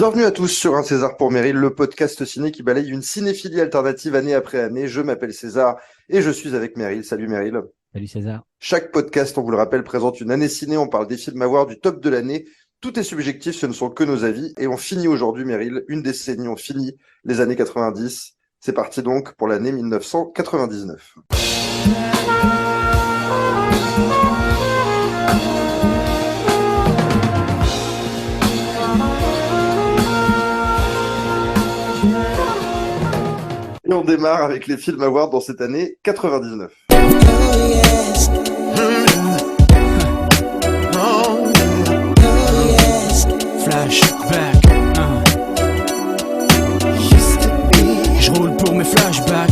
Bienvenue à tous sur Un César pour Meryl, le podcast ciné qui balaye une cinéphilie alternative année après année. Je m'appelle César et je suis avec Meryl. Salut Meryl. Salut César. Chaque podcast, on vous le rappelle, présente une année ciné. On parle des films à voir, du top de l'année. Tout est subjectif, ce ne sont que nos avis. Et on finit aujourd'hui, Meryl, une décennie. On finit les années 90. C'est parti donc pour l'année 1999. Et on démarre avec les films à voir dans cette année 99. Flashback, je roule pour mes flashbacks.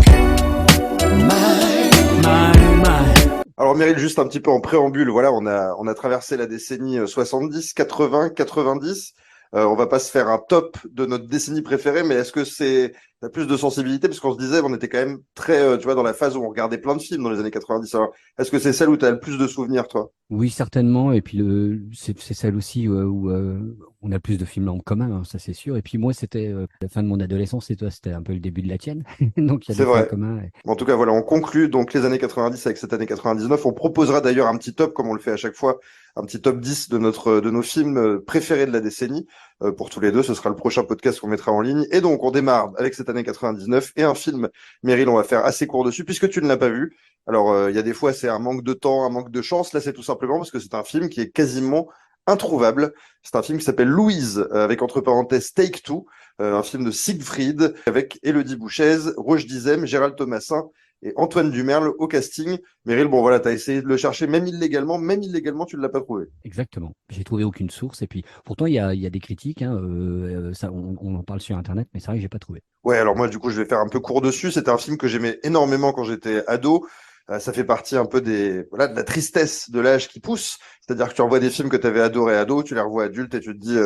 Alors Meryl, juste un petit peu en préambule, voilà, on a traversé la décennie 70, 80, 90. On va pas se faire un top de notre décennie préférée, mais est-ce que t'as plus de sensibilité? Parce qu'on se disait, on était quand même très, tu vois, dans la phase où on regardait plein de films dans les années 90. Alors, est-ce que c'est celle où tu as le plus de souvenirs, toi? Oui, certainement. Et puis c'est celle aussi où on a plus de films en commun, hein, ça c'est sûr. Et puis moi, c'était la fin de mon adolescence et toi, c'était un peu le début de la tienne. Donc il y a C'est des points vrai. communs. En tout cas, voilà, on conclut donc les années 90 avec cette année 99. On proposera d'ailleurs un petit top, comme on le fait à chaque fois, un petit top 10 de nos films préférés de la décennie. Pour tous les deux, ce sera le prochain podcast qu'on mettra en ligne. Et donc, on démarre avec cette année 99 et un film, Meryl, on va faire assez court dessus, puisque tu ne l'as pas vu. Alors, il y a des fois, c'est un manque de temps, un manque de chance. Là, c'est tout simplement parce que c'est un film qui est quasiment introuvable. C'est un film qui s'appelle Louise, avec entre parenthèses Take Two, un film de Siegfried, avec Élodie Bouchez, Roche Dizem, Gérald Thomasin et Antoine Dumerle au casting. Meryl, bon voilà, t'as essayé de le chercher, même illégalement, tu ne l'as pas trouvé. Exactement. J'ai trouvé aucune source. Et puis pourtant, il y a des critiques. Hein, ça, on en parle sur Internet, mais c'est vrai que j'ai pas trouvé. Ouais, alors moi, du coup, je vais faire un peu court dessus. C'était un film que j'aimais énormément quand j'étais ado. Ça fait partie un peu voilà, de la tristesse de l'âge qui pousse. C'est-à-dire que tu revois des films que tu avais adorés ado, tu les revois adultes et tu te dis,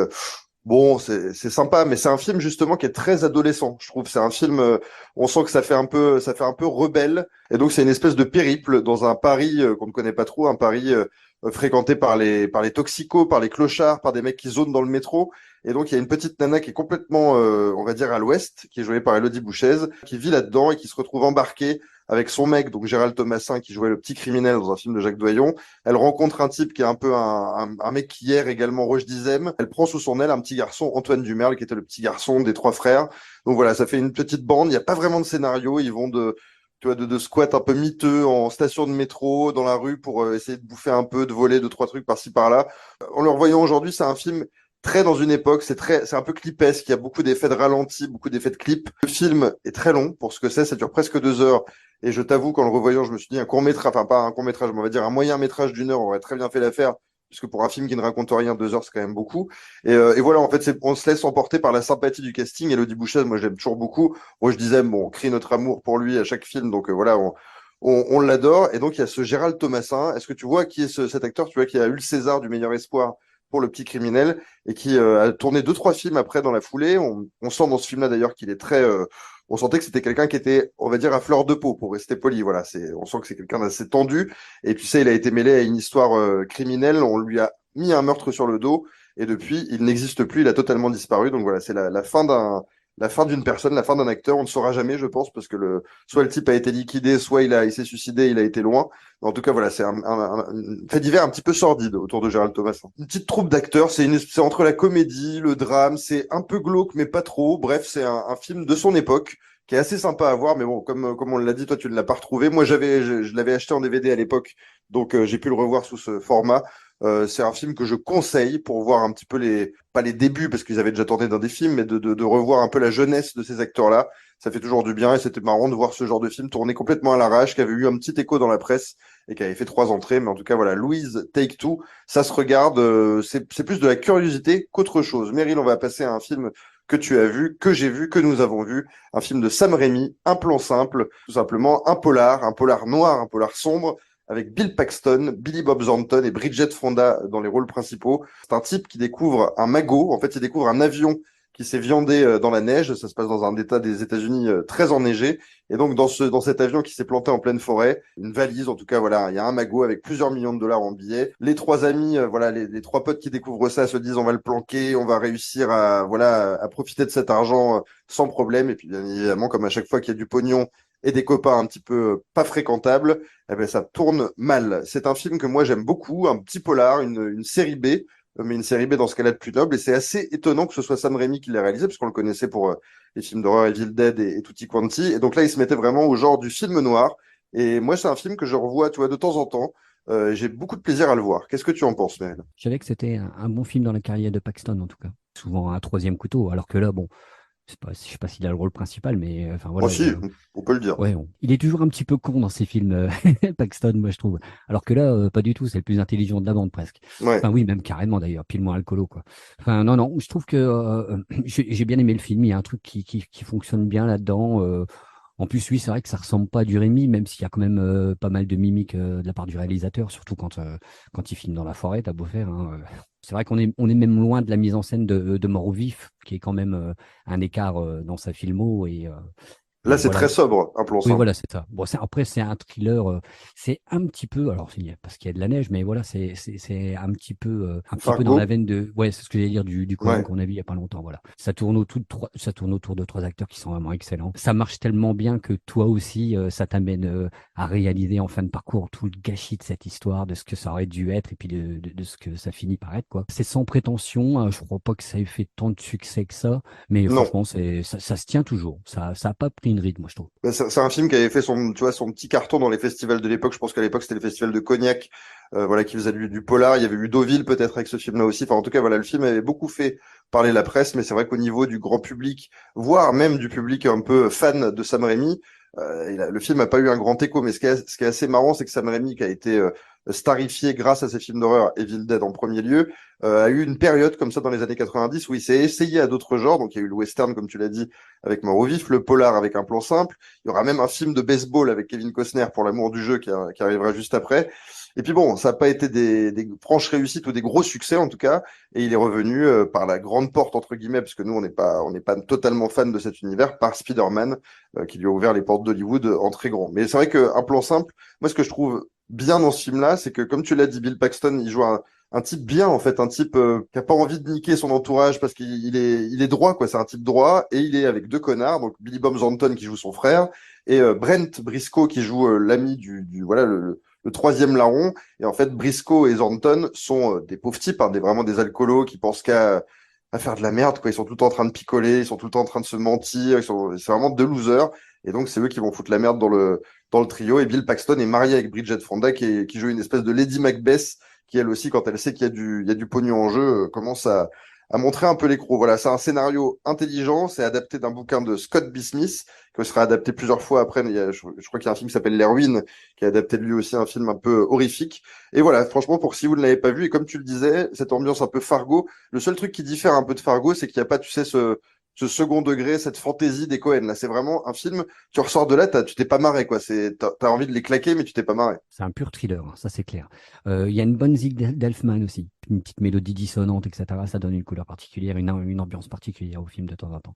bon, c'est sympa, mais c'est un film justement qui est très adolescent. Je trouve c'est un film, on sent que ça fait un peu rebelle. Et donc c'est une espèce de périple dans un Paris qu'on ne connaît pas trop, un Paris fréquenté par les toxicos, par les clochards, par des mecs qui zonent dans le métro. Et donc il y a une petite nana qui est complètement, on va dire à l'ouest, qui est jouée par Élodie Bouchez, qui vit là-dedans et qui se retrouve embarquée avec son mec, donc Gérald Thomasin, qui jouait le petit criminel dans un film de Jacques Doyon. Elle rencontre un type qui est un peu un mec qui hier également Roche Dizem. Elle prend sous son aile un petit garçon, Antoine Dumerle, qui était le petit garçon des trois frères. Donc voilà, ça fait une petite bande. Il n'y a pas vraiment de scénario. Ils vont tu vois, de squat un peu miteux en station de métro, dans la rue, pour essayer de bouffer un peu, de voler deux, trois trucs par-ci, par-là. En le revoyant aujourd'hui, c'est un film très dans une époque, c'est un peu clipesque, il y a beaucoup d'effets de ralenti, beaucoup d'effets de clip. Le film est très long pour ce que c'est, ça dure presque 2 heures. Et je t'avoue qu'en le revoyant, je me suis dit un court-métrage, enfin pas un court-métrage, mais on va dire un moyen-métrage d'1 heure aurait très bien fait l'affaire, puisque pour un film qui ne raconte rien, 2 heures, c'est quand même beaucoup. Et voilà, en fait, on se laisse emporter par la sympathie du casting. Élodie Bouchez, moi, je l'aime toujours beaucoup. Moi, je disais, bon, on crie notre amour pour lui à chaque film, donc voilà, on l'adore. Et donc, il y a ce Gérald Thomasin. Est-ce que tu vois qui est cet acteur, tu vois, qui a eu le César du meilleur espoir pour Le Petit Criminel et qui a tourné 2, 3 films après dans la foulée. On sent dans ce film-là d'ailleurs qu'il est très, on sentait que c'était quelqu'un qui était, on va dire, à fleur de peau pour rester poli. Voilà, on sent que c'est quelqu'un d'assez tendu. Et tu sais, il a été mêlé à une histoire criminelle. On lui a mis un meurtre sur le dos et depuis, il n'existe plus. Il a totalement disparu. Donc voilà, c'est la fin d'une personne, la fin d'un acteur. On ne saura jamais, je pense, parce que soit le type a été liquidé, soit il s'est suicidé, il a été loin. En tout cas, voilà, c'est un fait divers un petit peu sordide autour de Gérald Thomasin. Une petite troupe d'acteurs, c'est entre la comédie, le drame, c'est un peu glauque, mais pas trop. Bref, c'est un film de son époque qui est assez sympa à voir, mais bon, comme on l'a dit, toi, tu ne l'as pas retrouvé. Moi, je l'avais acheté en DVD à l'époque, donc j'ai pu le revoir sous ce format. C'est un film que je conseille pour voir un petit peu pas les débuts, parce qu'ils avaient déjà tourné dans des films, mais de revoir un peu la jeunesse de ces acteurs-là. Ça fait toujours du bien et c'était marrant de voir ce genre de film tourné complètement à l'arrache, qui avait eu un petit écho dans la presse et qui avait fait 3 entrées. Mais en tout cas, voilà, Louise Take Two, ça se regarde. C'est plus de la curiosité qu'autre chose. Meryl, on va passer à un film que tu as vu, que j'ai vu, que nous avons vu. Un film de Sam Raimi, Un plan simple, tout simplement un polar noir, un polar sombre, avec Bill Paxton, Billy Bob Thornton et Bridget Fonda dans les rôles principaux. C'est un type qui découvre un magot. En fait, il découvre un avion qui s'est viandé dans la neige. Ça se passe dans un état des États-Unis très enneigé. Et donc, dans cet avion qui s'est planté en pleine forêt, une valise, en tout cas, voilà, il y a un magot avec plusieurs millions de dollars en billets. Les trois amis, voilà, les trois potes qui découvrent ça se disent, on va le planquer, on va réussir à profiter de cet argent sans problème. Et puis, bien évidemment, comme à chaque fois qu'il y a du pognon et des copains un petit peu pas fréquentables, eh ben, ça tourne mal. C'est un film que moi, j'aime beaucoup, un petit polar, une série B, mais une série B dans ce cas-là de plus noble. Et c'est assez étonnant que ce soit Sam Raimi qui l'ait réalisé, parce qu'on le connaissait pour les films d'horreur Evil Dead et Tutti Quanti. Et donc là, il se mettait vraiment au genre du film noir. Et moi, c'est un film que je revois, tu vois, de temps en temps. J'ai beaucoup de plaisir à le voir. Qu'est-ce que tu en penses, Meryl? Je savais que c'était un bon film dans la carrière de Paxton, en tout cas. Souvent un troisième couteau, alors que là, bon, je sais pas s'il a le rôle principal, mais enfin Moi voilà. aussi, on peut le dire. Ouais, il est toujours un petit peu con dans ses films, Paxton, moi je trouve. Alors que là, pas du tout, c'est le plus intelligent de la bande presque. Ouais. Enfin oui, même carrément d'ailleurs, pile moins alcoolo quoi. Enfin non, non, je trouve que j'ai bien aimé le film, il y a un truc qui fonctionne bien là-dedans. En plus, oui, c'est vrai que ça ressemble pas à du Rémi, même s'il y a quand même pas mal de mimiques de la part du réalisateur, surtout quand il filme dans la forêt, t'as beau faire. Hein. C'est vrai on est même loin de la mise en scène de Mort au vif, qui est quand même un écart dans sa filmo Là, et c'est voilà. très sobre, un plan Oui, simple. voilà, c'est ça. Bon, après, c'est un thriller. C'est un petit peu, alors parce qu'il y a de la neige, mais voilà, c'est un petit peu dans la Fargo? veine de, ouais, c'est ce que j'allais dire du Cohen Ouais. qu'on a vu il y a pas longtemps. Voilà, ça tourne autour de trois acteurs qui sont vraiment excellents. Ça marche tellement bien que toi aussi, ça t'amène à réaliser en fin de parcours tout le gâchis de cette histoire, de ce que ça aurait dû être et puis de ce que ça finit par être, quoi. C'est sans prétention. Je crois pas que ça ait fait tant de succès que ça, mais Non. franchement, ça se tient toujours. Ça a pas pris une ride, moi, je trouve. Ben, c'est un film qui avait fait son, tu vois, son petit carton dans les festivals de l'époque. Je pense qu'à l'époque, c'était le festival de Cognac, voilà, qui faisait du polar. Il y avait eu Deauville, peut-être, avec ce film-là aussi. Enfin, en tout cas, voilà, le film avait beaucoup fait parler la presse, mais c'est vrai qu'au niveau du grand public, voire même du public un peu fan de Sam Raimi, le film n'a pas eu un grand écho. Mais ce qui est assez marrant, c'est que Sam Raimi, qui a été starifié grâce à ses films d'horreur, Evil Dead en premier lieu, a eu une période comme ça dans les années 90 où il s'est essayé à d'autres genres. Donc, il y a eu le western, comme tu l'as dit, avec Mort au vif, le polar avec un plan simple. Il y aura même un film de baseball avec Kevin Costner pour l'amour du jeu qui arrivera juste après. Et puis bon, ça n'a pas été des franches réussites ou des gros succès en tout cas. Et il est revenu par la grande porte entre guillemets, parce que nous on n'est pas totalement fan de cet univers, par Spider-Man qui lui a ouvert les portes d'Hollywood en très grand. Mais c'est vrai qu'un plan simple, moi ce que je trouve bien dans ce film-là, c'est que comme tu l'as dit, Bill Paxton, il joue un type bien en fait, un type qui a pas envie de niquer son entourage parce il est droit quoi, c'est un type droit et il est avec deux connards, donc Billy Bob Thornton qui joue son frère et Brent Briscoe qui joue l'ami du voilà le troisième larron. Et en fait Briscoe et Thornton sont des pauvres types, hein, vraiment des alcoolos qui pensent qu'à à faire de la merde quoi, ils sont tout le temps en train de picoler, ils sont tout le temps en train de se mentir, c'est vraiment deux losers et donc c'est eux qui vont foutre la merde dans le trio. Et Bill Paxton est marié avec Bridget Fonda qui joue une espèce de Lady Macbeth qui elle aussi, quand elle sait qu'il y a du pognon en jeu, commence à montrer un peu les crocs. Voilà, c'est un scénario intelligent, c'est adapté d'un bouquin de Scott B. Smith, que sera adapté plusieurs fois après. Je crois qu'il y a un film qui s'appelle Les Ruines, qui a adapté lui aussi un film un peu horrifique. Et voilà, franchement, pour si vous ne l'avez pas vu, et comme tu le disais, cette ambiance un peu Fargo, le seul truc qui diffère un peu de Fargo, c'est qu'il n'y a pas, tu sais, ce second degré, cette fantaisie des Cohen. Là, c'est vraiment un film, tu ressors de là, tu t'es pas marré, quoi. T'as envie de les claquer, mais tu t'es pas marré. C'est un pur thriller, hein, ça c'est clair. Il y a une bonne zig d'Elfman aussi, une petite mélodie dissonante, etc. Ça donne une couleur particulière, une ambiance particulière au film de temps en temps.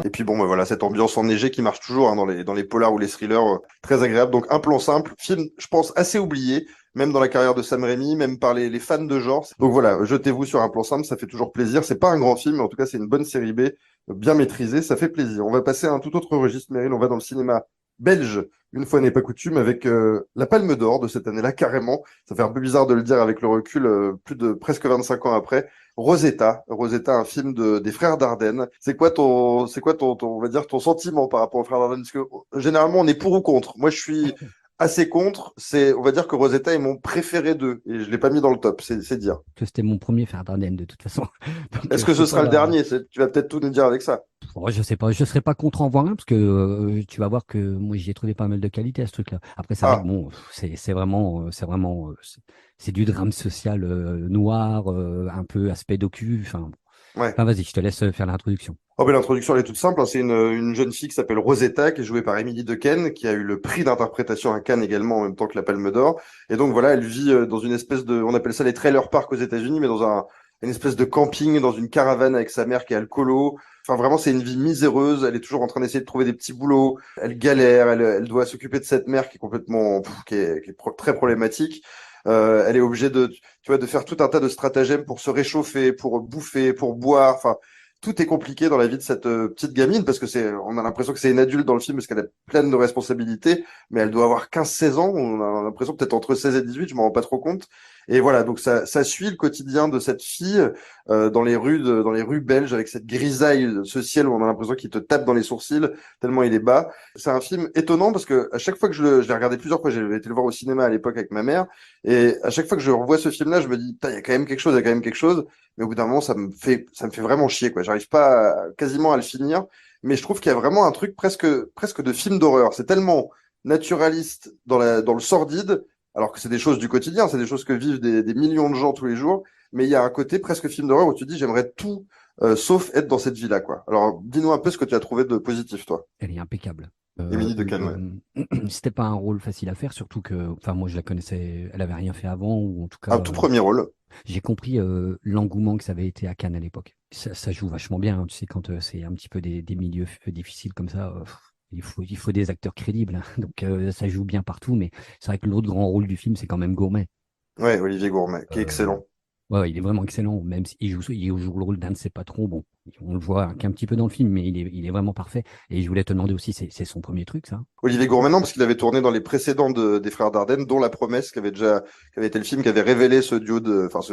Et puis bon, ben voilà, cette ambiance enneigée qui marche toujours hein, dans les polars ou les thrillers, très agréable. Donc un plan simple, film, je pense, assez oublié, même dans la carrière de Sam Raimi, même par les fans de genre. Donc voilà, jetez-vous sur un plan simple, ça fait toujours plaisir. C'est pas un grand film, mais en tout cas, c'est une bonne série B, bien maîtrisée, ça fait plaisir. On va passer à un tout autre registre, Meryl, on va dans le cinéma belge, une fois n'est pas coutume, avec la Palme d'Or de cette année-là, carrément. Ça fait un peu bizarre de le dire avec le recul, plus de presque 25 ans après. Rosetta, un film des frères Dardenne. C'est quoi ton, on va dire, ton sentiment par rapport aux frères Dardenne? Parce que généralement, on est pour ou contre. Moi, je suis assez contre. On va dire que Rosetta est mon préféré d'eux et je l'ai pas mis dans le top, c'est dire. Que c'était mon premier Fer d'Ardenne de toute façon. Donc, Est-ce je que peux ce sera le pas. dernier? Tu vas peut-être tout nous dire avec ça. Je sais pas, je serais pas contre en voir un parce que tu vas voir que moi j'y ai trouvé pas mal de qualité à ce truc-là. Après, c'est vrai que Ah, bon, c'est du drame social noir, un peu aspect docu. ouais. Vas-y, je te laisse faire l'introduction. Oh, ben, l'introduction, elle est toute simple, hein. C'est une jeune fille qui s'appelle Rosetta, qui est jouée par Emily Dequesne, qui a eu le prix d'interprétation à Cannes également, en même temps que la Palme d'Or. Et donc, voilà, elle vit dans une espèce on appelle ça les trailer parks aux États-Unis, mais dans une espèce de camping, dans une caravane avec sa mère qui est alcoolo. Enfin, vraiment, c'est une vie miséreuse. Elle est toujours en train d'essayer de trouver des petits boulots. Elle galère. Elle doit s'occuper de cette mère qui est complètement, très problématique. Elle est obligée tu vois, de faire tout un tas de stratagèmes pour se réchauffer, pour bouffer, pour boire. Enfin, tout est compliqué dans la vie de cette petite gamine parce que on a l'impression que c'est une adulte dans le film parce qu'elle est pleine de responsabilités, mais elle doit avoir 15-16 ans. On a l'impression peut-être entre 16 et 18, je m'en rends pas trop compte. Et voilà, donc ça suit le quotidien de cette fille dans dans les rues belges avec cette grisaille, ce ciel où on a l'impression qu'il te tape dans les sourcils tellement il est bas. C'est un film étonnant parce que à chaque fois que je l'ai regardé plusieurs fois, j'avais été le voir au cinéma à l'époque avec ma mère, et à chaque fois que je revois ce film-là, je me dis, il y a quand même quelque chose, il y a quand même quelque chose. Mais au bout d'un moment, ça me fait vraiment chier, quoi. J'arrive pas quasiment à le finir. Mais je trouve qu'il y a vraiment un truc presque de film d'horreur. C'est tellement naturaliste dans le sordide, alors que c'est des choses du quotidien, c'est des choses que vivent des millions de gens tous les jours. Mais il y a un côté presque film d'horreur où tu te dis, j'aimerais tout, sauf être dans cette vie-là, quoi. Alors, dis-nous un peu ce que tu as trouvé de positif, toi. Elle est impeccable. Émilie de Cannes, ouais. C'était pas un rôle facile à faire, surtout que, enfin, moi je la connaissais, elle avait rien fait avant, ou en tout cas, Un tout premier rôle. j'ai compris l'engouement que ça avait été à Cannes à l'époque. Ça joue vachement bien, hein, tu sais, quand c'est un petit peu des milieux difficiles comme ça, il faut des acteurs crédibles, hein. Donc ça joue bien partout, mais c'est vrai que l'autre grand rôle du film, c'est quand même Gourmet. Ouais, Olivier Gourmet, qui est Euh, excellent. ouais, il est vraiment excellent, même s'il joue le rôle d'un de ses patrons. Bon, on le voit qu'un petit peu dans le film, mais il est vraiment parfait. Et je voulais te demander aussi, c'est son premier truc, ça? Olivier Gourmet, non, parce qu'il avait tourné dans les précédents des Frères Dardenne, dont La Promesse, qui avait été le film qui avait révélé ce duo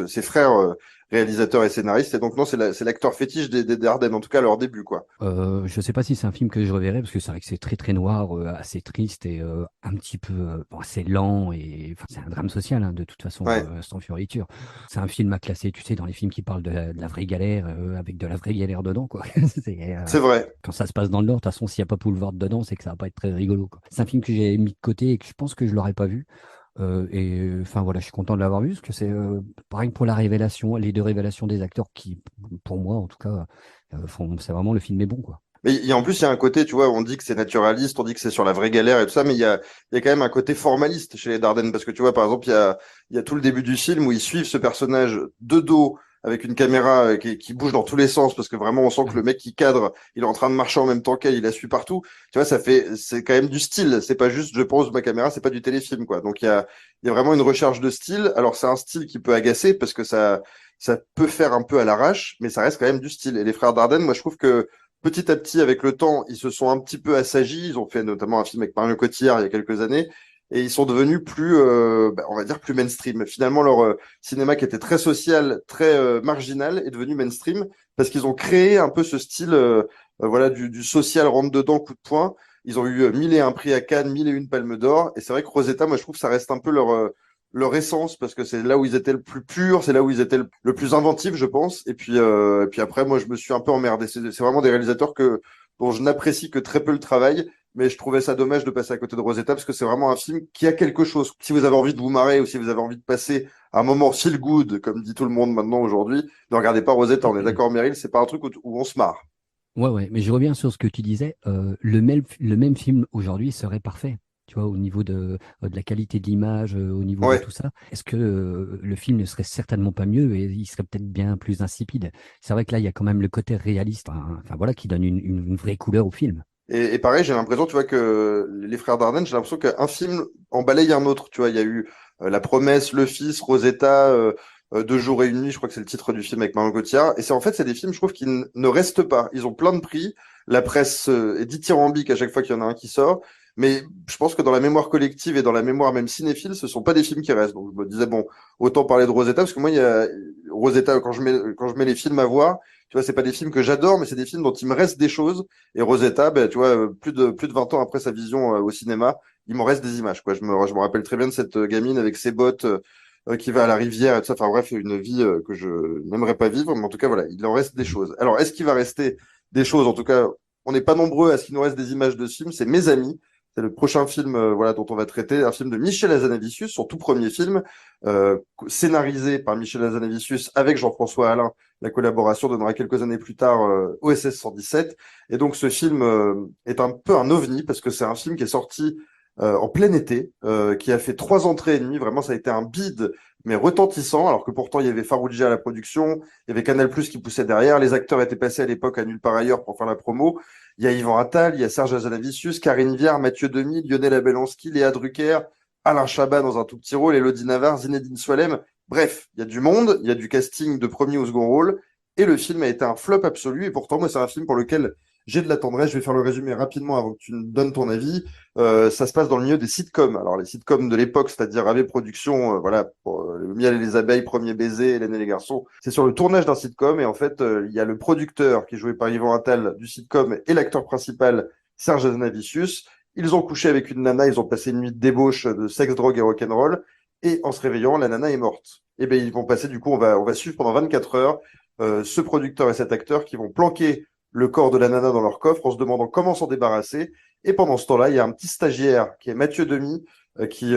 ces frères réalisateurs et scénaristes. Et donc, non, c'est l'acteur fétiche des Dardenne, en tout cas à leur début, quoi. Je sais pas si c'est un film que je reverrai parce que c'est vrai que c'est très très noir, assez triste et un petit peu bon, assez lent et enfin, c'est un drame social hein, de toute façon, Ouais, sans fioriture. C'est un film à classer, tu sais, dans les films qui parlent de la vraie galère avec de la vraie galère dedans, quoi. C'est, c'est vrai. quand ça se passe dans le Nord, de toute façon, s'il n'y a pas Boulevard dedans, c'est que ça va pas être très rigolo, quoi. C'est un film que j'ai mis de côté et que je pense que je l'aurais pas vu. Enfin voilà, je suis content de l'avoir vu parce que c'est pareil pour la révélation, les deux révélations des acteurs qui, pour moi en tout cas, c'est vraiment le film est bon quoi. Mais en plus, il y a un côté, tu vois, on dit que c'est naturaliste, on dit que c'est sur la vraie galère et tout ça, mais il y a quand même un côté formaliste chez les Dardenne, parce que tu vois, par exemple, il y a tout le début du film où ils suivent ce personnage de dos avec une caméra qui bouge dans tous les sens, parce que vraiment, on sent que le mec qui cadre, il est en train de marcher en même temps qu'elle, il la suit partout. Tu vois, c'est quand même du style. C'est pas juste je pose ma caméra, c'est pas du téléfilm, quoi. Donc il y a vraiment une recherche de style. Alors c'est un style qui peut agacer parce que ça peut faire un peu à l'arrache, mais ça reste quand même du style. Et les frères Dardenne, moi, je trouve que petit à petit, avec le temps, ils se sont un petit peu assagis. Ils ont fait notamment un film avec Marion Cotillard il y a quelques années. Et ils sont devenus plus, on va dire, plus mainstream. Finalement, leur cinéma qui était très social, très marginal, est devenu mainstream parce qu'ils ont créé un peu ce style voilà, du social rentre-dedans, coup de poing. Ils ont eu 1001 prix à Cannes, 1001 palmes d'or. Et c'est vrai que Rosetta, moi, je trouve que ça reste un peu leur essence parce que c'est là où ils étaient le plus purs, c'est là où ils étaient le plus inventifs, je pense. Et puis après, moi, je me suis un peu emmerdé. C'est vraiment des réalisateurs dont je n'apprécie que très peu le travail, mais je trouvais ça dommage de passer à côté de Rosetta parce que c'est vraiment un film qui a quelque chose. Si vous avez envie de vous marrer ou si vous avez envie de passer un moment feel good, comme dit tout le monde maintenant aujourd'hui, ne regardez pas Rosetta. On est d'accord, Meryl, c'est pas un truc où on se marre. Ouais, mais je reviens sur ce que tu disais. Le même film aujourd'hui serait parfait. Tu vois, au niveau de la qualité de l'image, au niveau de Ouais. tout ça, est-ce que le film ne serait certainement pas mieux et il serait peut-être bien plus insipide? C'est vrai que là, il y a quand même le côté réaliste, hein, enfin voilà, qui donne une vraie couleur au film. Et pareil, j'ai l'impression, tu vois, que les frères Dardenne, j'ai l'impression qu'un film en balaye un autre. Tu vois, il y a eu La Promesse, Le Fils, Rosetta, Deux jours et une nuit, je crois que c'est le titre du film avec Marion Cotillard. Et c'est des films, je trouve, qui ne restent pas. Ils ont plein de prix. La presse est dithyrambique à chaque fois qu'il y en a un qui sort. Mais je pense que dans la mémoire collective et dans la mémoire même cinéphile, ce sont pas des films qui restent. Donc je me disais, bon, autant parler de Rosetta, parce que moi, il y a Rosetta, quand je mets les films à voir, tu vois, c'est pas des films que j'adore, mais c'est des films dont il me reste des choses. Et Rosetta, ben, tu vois, plus de 20 ans après sa vision au cinéma, il m'en reste des images, quoi. Je me rappelle très bien de cette gamine avec ses bottes qui va à la rivière et tout ça. Enfin bref, une vie que je n'aimerais pas vivre, mais en tout cas, voilà, il en reste des choses. Alors, est-ce qu'il va rester des choses? En tout cas, on n'est pas nombreux à ce qu'il nous reste des images de ce film. C'est Mes Amis. C'est le prochain film voilà, dont on va traiter, un film de Michel Hazanavicius, son tout premier film, scénarisé par Michel Hazanavicius avec Jean-François Alain. La collaboration donnera quelques années plus tard OSS 117. Et donc ce film est un peu un ovni parce que c'est un film qui est sorti en plein été, qui a fait 3 entrées et demie. Vraiment, ça a été un bide, mais retentissant, alors que pourtant, il y avait Farouji à la production, il y avait Canal+ qui poussait derrière, les acteurs étaient passés à l'époque à nulle part ailleurs pour faire la promo. Il y a Yvan Attal, il y a Serge Hazanavicius, Karine Viard, Mathieu Demy, Lionel Abelansky, Léa Drucker, Alain Chabat dans un tout petit rôle, Élodie Navarre, Zinedine Soilem. Bref, il y a du monde, il y a du casting de premier ou second rôle, et le film a été un flop absolu, et pourtant, moi, c'est un film pour lequel j'ai de la tendresse. Je vais faire le résumé rapidement avant que tu me donnes ton avis. Ça se passe dans le milieu des sitcoms. Alors, les sitcoms de l'époque, c'est-à-dire AV Productions, voilà, pour, Le miel et les abeilles, Premier baiser, Hélène et les garçons. C'est sur le tournage d'un sitcom. Et en fait, il y a le producteur qui est joué par Yvan Attal du sitcom et l'acteur principal, Serge Hazanavicius. Ils ont couché avec une nana. Ils ont passé une nuit de débauche, de sexe, drogue et rock'n'roll. Et en se réveillant, la nana est morte. Et ben, ils vont passer, du coup, on va suivre pendant 24 heures ce producteur et cet acteur qui vont planquer le corps de la nana dans leur coffre en se demandant comment s'en débarrasser. Et pendant ce temps-là, il y a un petit stagiaire qui est Mathieu Demy, qui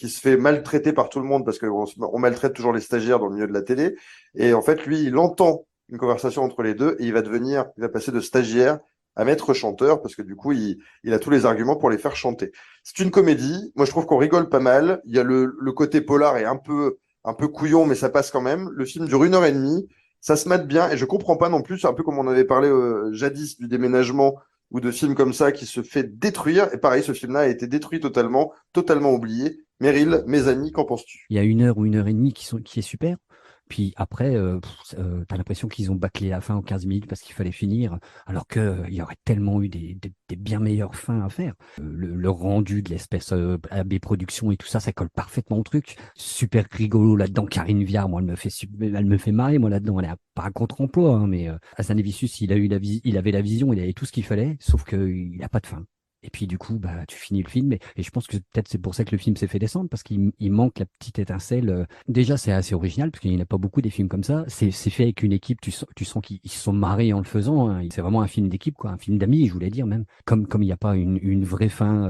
se fait maltraiter par tout le monde parce qu'on maltraite toujours les stagiaires dans le milieu de la télé. Et en fait, lui, il entend une conversation entre les deux et il va passer de stagiaire à maître chanteur parce que du coup, il a tous les arguments pour les faire chanter. C'est une comédie. Moi, je trouve qu'on rigole pas mal. Il y a le côté polar est un peu couillon, mais ça passe quand même. Le film dure 1 heure et demie. Ça se mate bien et je comprends pas non plus, un peu comme on avait parlé jadis du déménagement ou de films comme ça qui se fait détruire. Et pareil, ce film-là a été détruit totalement, totalement oublié. Meryl, Mes Amis, qu'en penses-tu? Il y a 1 heure ou 1 heure et demie qui est super. Puis après, t'as l'impression qu'ils ont bâclé la fin en 15 minutes parce qu'il fallait finir, alors que il y aurait tellement eu des bien meilleures fins à faire. Le rendu de l'espèce AB Productions et tout ça, ça colle parfaitement au truc. Super rigolo là-dedans. Karine Viard, moi, elle me fait marrer, moi, là-dedans. Elle a pas un contre-emploi, hein, mais Hazanavicius, il avait la vision, il avait tout ce qu'il fallait, sauf qu'il n'a pas de fin. Et puis du coup, bah, tu finis le film et je pense que peut-être c'est pour ça que le film s'est fait descendre parce qu'il manque la petite étincelle. Déjà, c'est assez original parce qu'il n'y en a pas beaucoup des films comme ça. C'est fait avec une équipe, tu sens qu'ils se sont marrés en le faisant, hein. C'est vraiment un film d'équipe, quoi, un film d'amis, je voulais dire même. Comme il n'y a pas une vraie fin,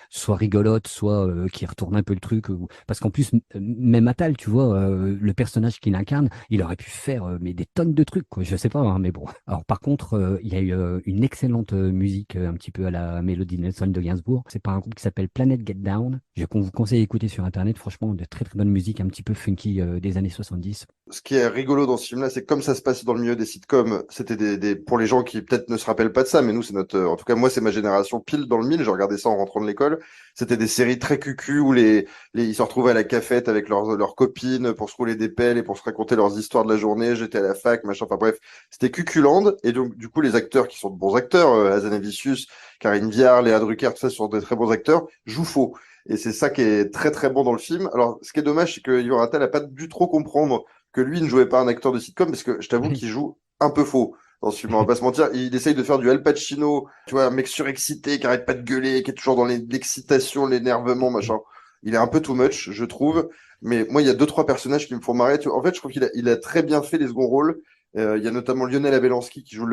soit rigolote, soit qui retourne un peu le truc. Parce qu'en plus, même Attal, tu vois, le personnage qu'il incarne, il aurait pu faire mais des tonnes de trucs, quoi. Je sais pas, hein, mais bon. Alors par contre, il y a eu une excellente musique un petit peu à la mélodie Nelson de Gainsbourg. C'est par un groupe qui s'appelle Planet Get Down. Je vous conseille d'écouter sur Internet. Franchement, de très très bonne musique, un petit peu funky des années 70. Ce qui est rigolo dans ce film-là, c'est que comme ça se passe dans le milieu des sitcoms, c'était pour les gens qui peut-être ne se rappellent pas de ça, mais nous, c'est en tout cas, moi, c'est ma génération pile dans le mille. Je regardais ça en rentrant de l'école. C'était des séries très cucu où ils se retrouvaient à la cafette avec leurs copines pour se rouler des pelles et pour se raconter leurs histoires de la journée. J'étais à la fac, machin. Enfin bref, c'était cuculand. Et donc, du coup, les acteurs qui sont de bons acteurs, Hazanavicius, Karine Viard, Léa Drucker, tout ça, sont des très bons acteurs, jouent faux. Et c'est ça qui est très très bon dans le film. Alors, ce qui est dommage, c'est que Yvan Attal n'a pas dû trop comprendre que lui ne jouait pas un acteur de sitcom, parce que je t'avoue Oui. qu'il joue un peu faux dans ce film, on va pas se mentir. Il essaye de faire du Al Pacino, tu vois, un mec surexcité, qui arrête pas de gueuler, qui est toujours dans l'excitation, l'énervement, machin. Il est un peu too much, je trouve. Mais moi, il y a 2, 3 personnages qui me font marrer. En fait, je trouve qu'il a très bien fait les seconds rôles. Il y a notamment Lionel Abelansky qui joue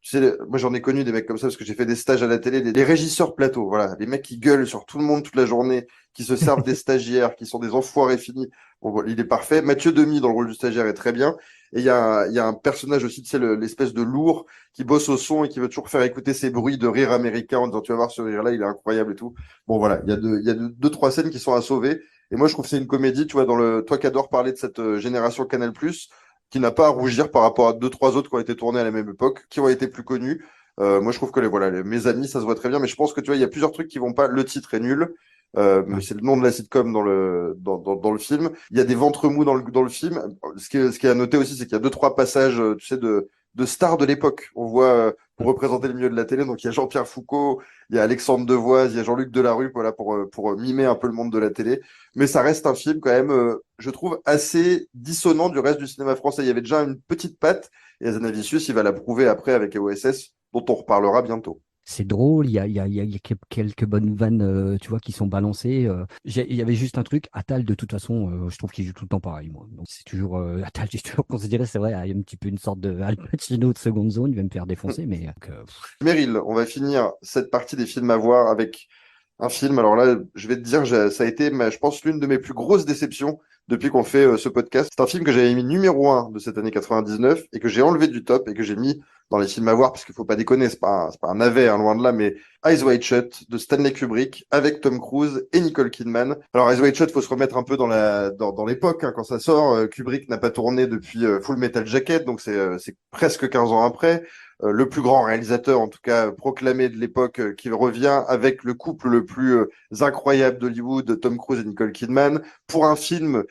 tu sais, moi j'en ai connu des mecs comme ça parce que j'ai fait des stages à la télé, les régisseurs plateau, voilà, les mecs qui gueulent sur tout le monde toute la journée, qui se servent des stagiaires, qui sont des enfoirés finis. Bon, il est parfait. Mathieu Demy dans le rôle du stagiaire est très bien. Et il y a un personnage aussi, tu sais, l'espèce de lourd qui bosse au son et qui veut toujours faire écouter ses bruits de rire américain en disant tu vas voir ce rire-là, il est incroyable et tout. Bon voilà, il y a 2, 3 scènes qui sont à sauver. Et moi je trouve que c'est une comédie, tu vois, toi qui adore parler de cette génération Canal+, qui n'a pas à rougir par rapport à 2, 3 autres qui ont été tournés à la même époque, qui ont été plus connus. Moi, je trouve que Mes Amis, ça se voit très bien, mais je pense que tu vois, il y a plusieurs trucs qui vont pas. Le titre est nul. Mais c'est le nom de la sitcom dans le film. Il y a des ventres mous dans le film. Ce qui est à noter aussi, c'est qu'il y a 2, 3 passages, tu sais, de stars de l'époque. On voit pour représenter le milieu de la télé. Donc il y a Jean-Pierre Foucault, il y a Alexandre Devoise, il y a Jean-Luc Delarue, voilà, pour mimer un peu le monde de la télé. Mais ça reste un film quand même, je trouve, assez dissonant du reste du cinéma français. Il y avait déjà une petite patte, et Hazanavicius, il va la prouver après avec OSS, dont on reparlera bientôt. c'est drôle, il y a quelques bonnes vannes, tu vois, qui sont balancées. Il y avait juste un truc, Attal, de toute façon, je trouve qu'il joue tout le temps pareil, moi. Donc c'est toujours, Attal, j'ai toujours considéré, c'est vrai, il y a un petit peu une sorte de Al Pacino de seconde zone, il va me faire défoncer, mais Meryl, on va finir cette partie des films à voir avec un film. Alors là, je vais te dire, ça a été, je pense, l'une de mes plus grosses déceptions depuis qu'on fait ce podcast. C'est un film que j'avais mis numéro un de cette année 99 et que j'ai enlevé du top et que j'ai mis dans les films à voir parce qu'il faut pas déconner, c'est pas un navet, hein, loin de là, mais Eyes Wide Shut de Stanley Kubrick avec Tom Cruise et Nicole Kidman. Alors Eyes Wide Shut, faut se remettre un peu dans l'époque, hein, quand ça sort. Kubrick n'a pas tourné depuis Full Metal Jacket, donc c'est presque 15 ans après. Le plus grand réalisateur, en tout cas proclamé de l'époque, qui revient avec le couple le plus incroyable d'Hollywood, Tom Cruise et Nicole Kidman, pour un film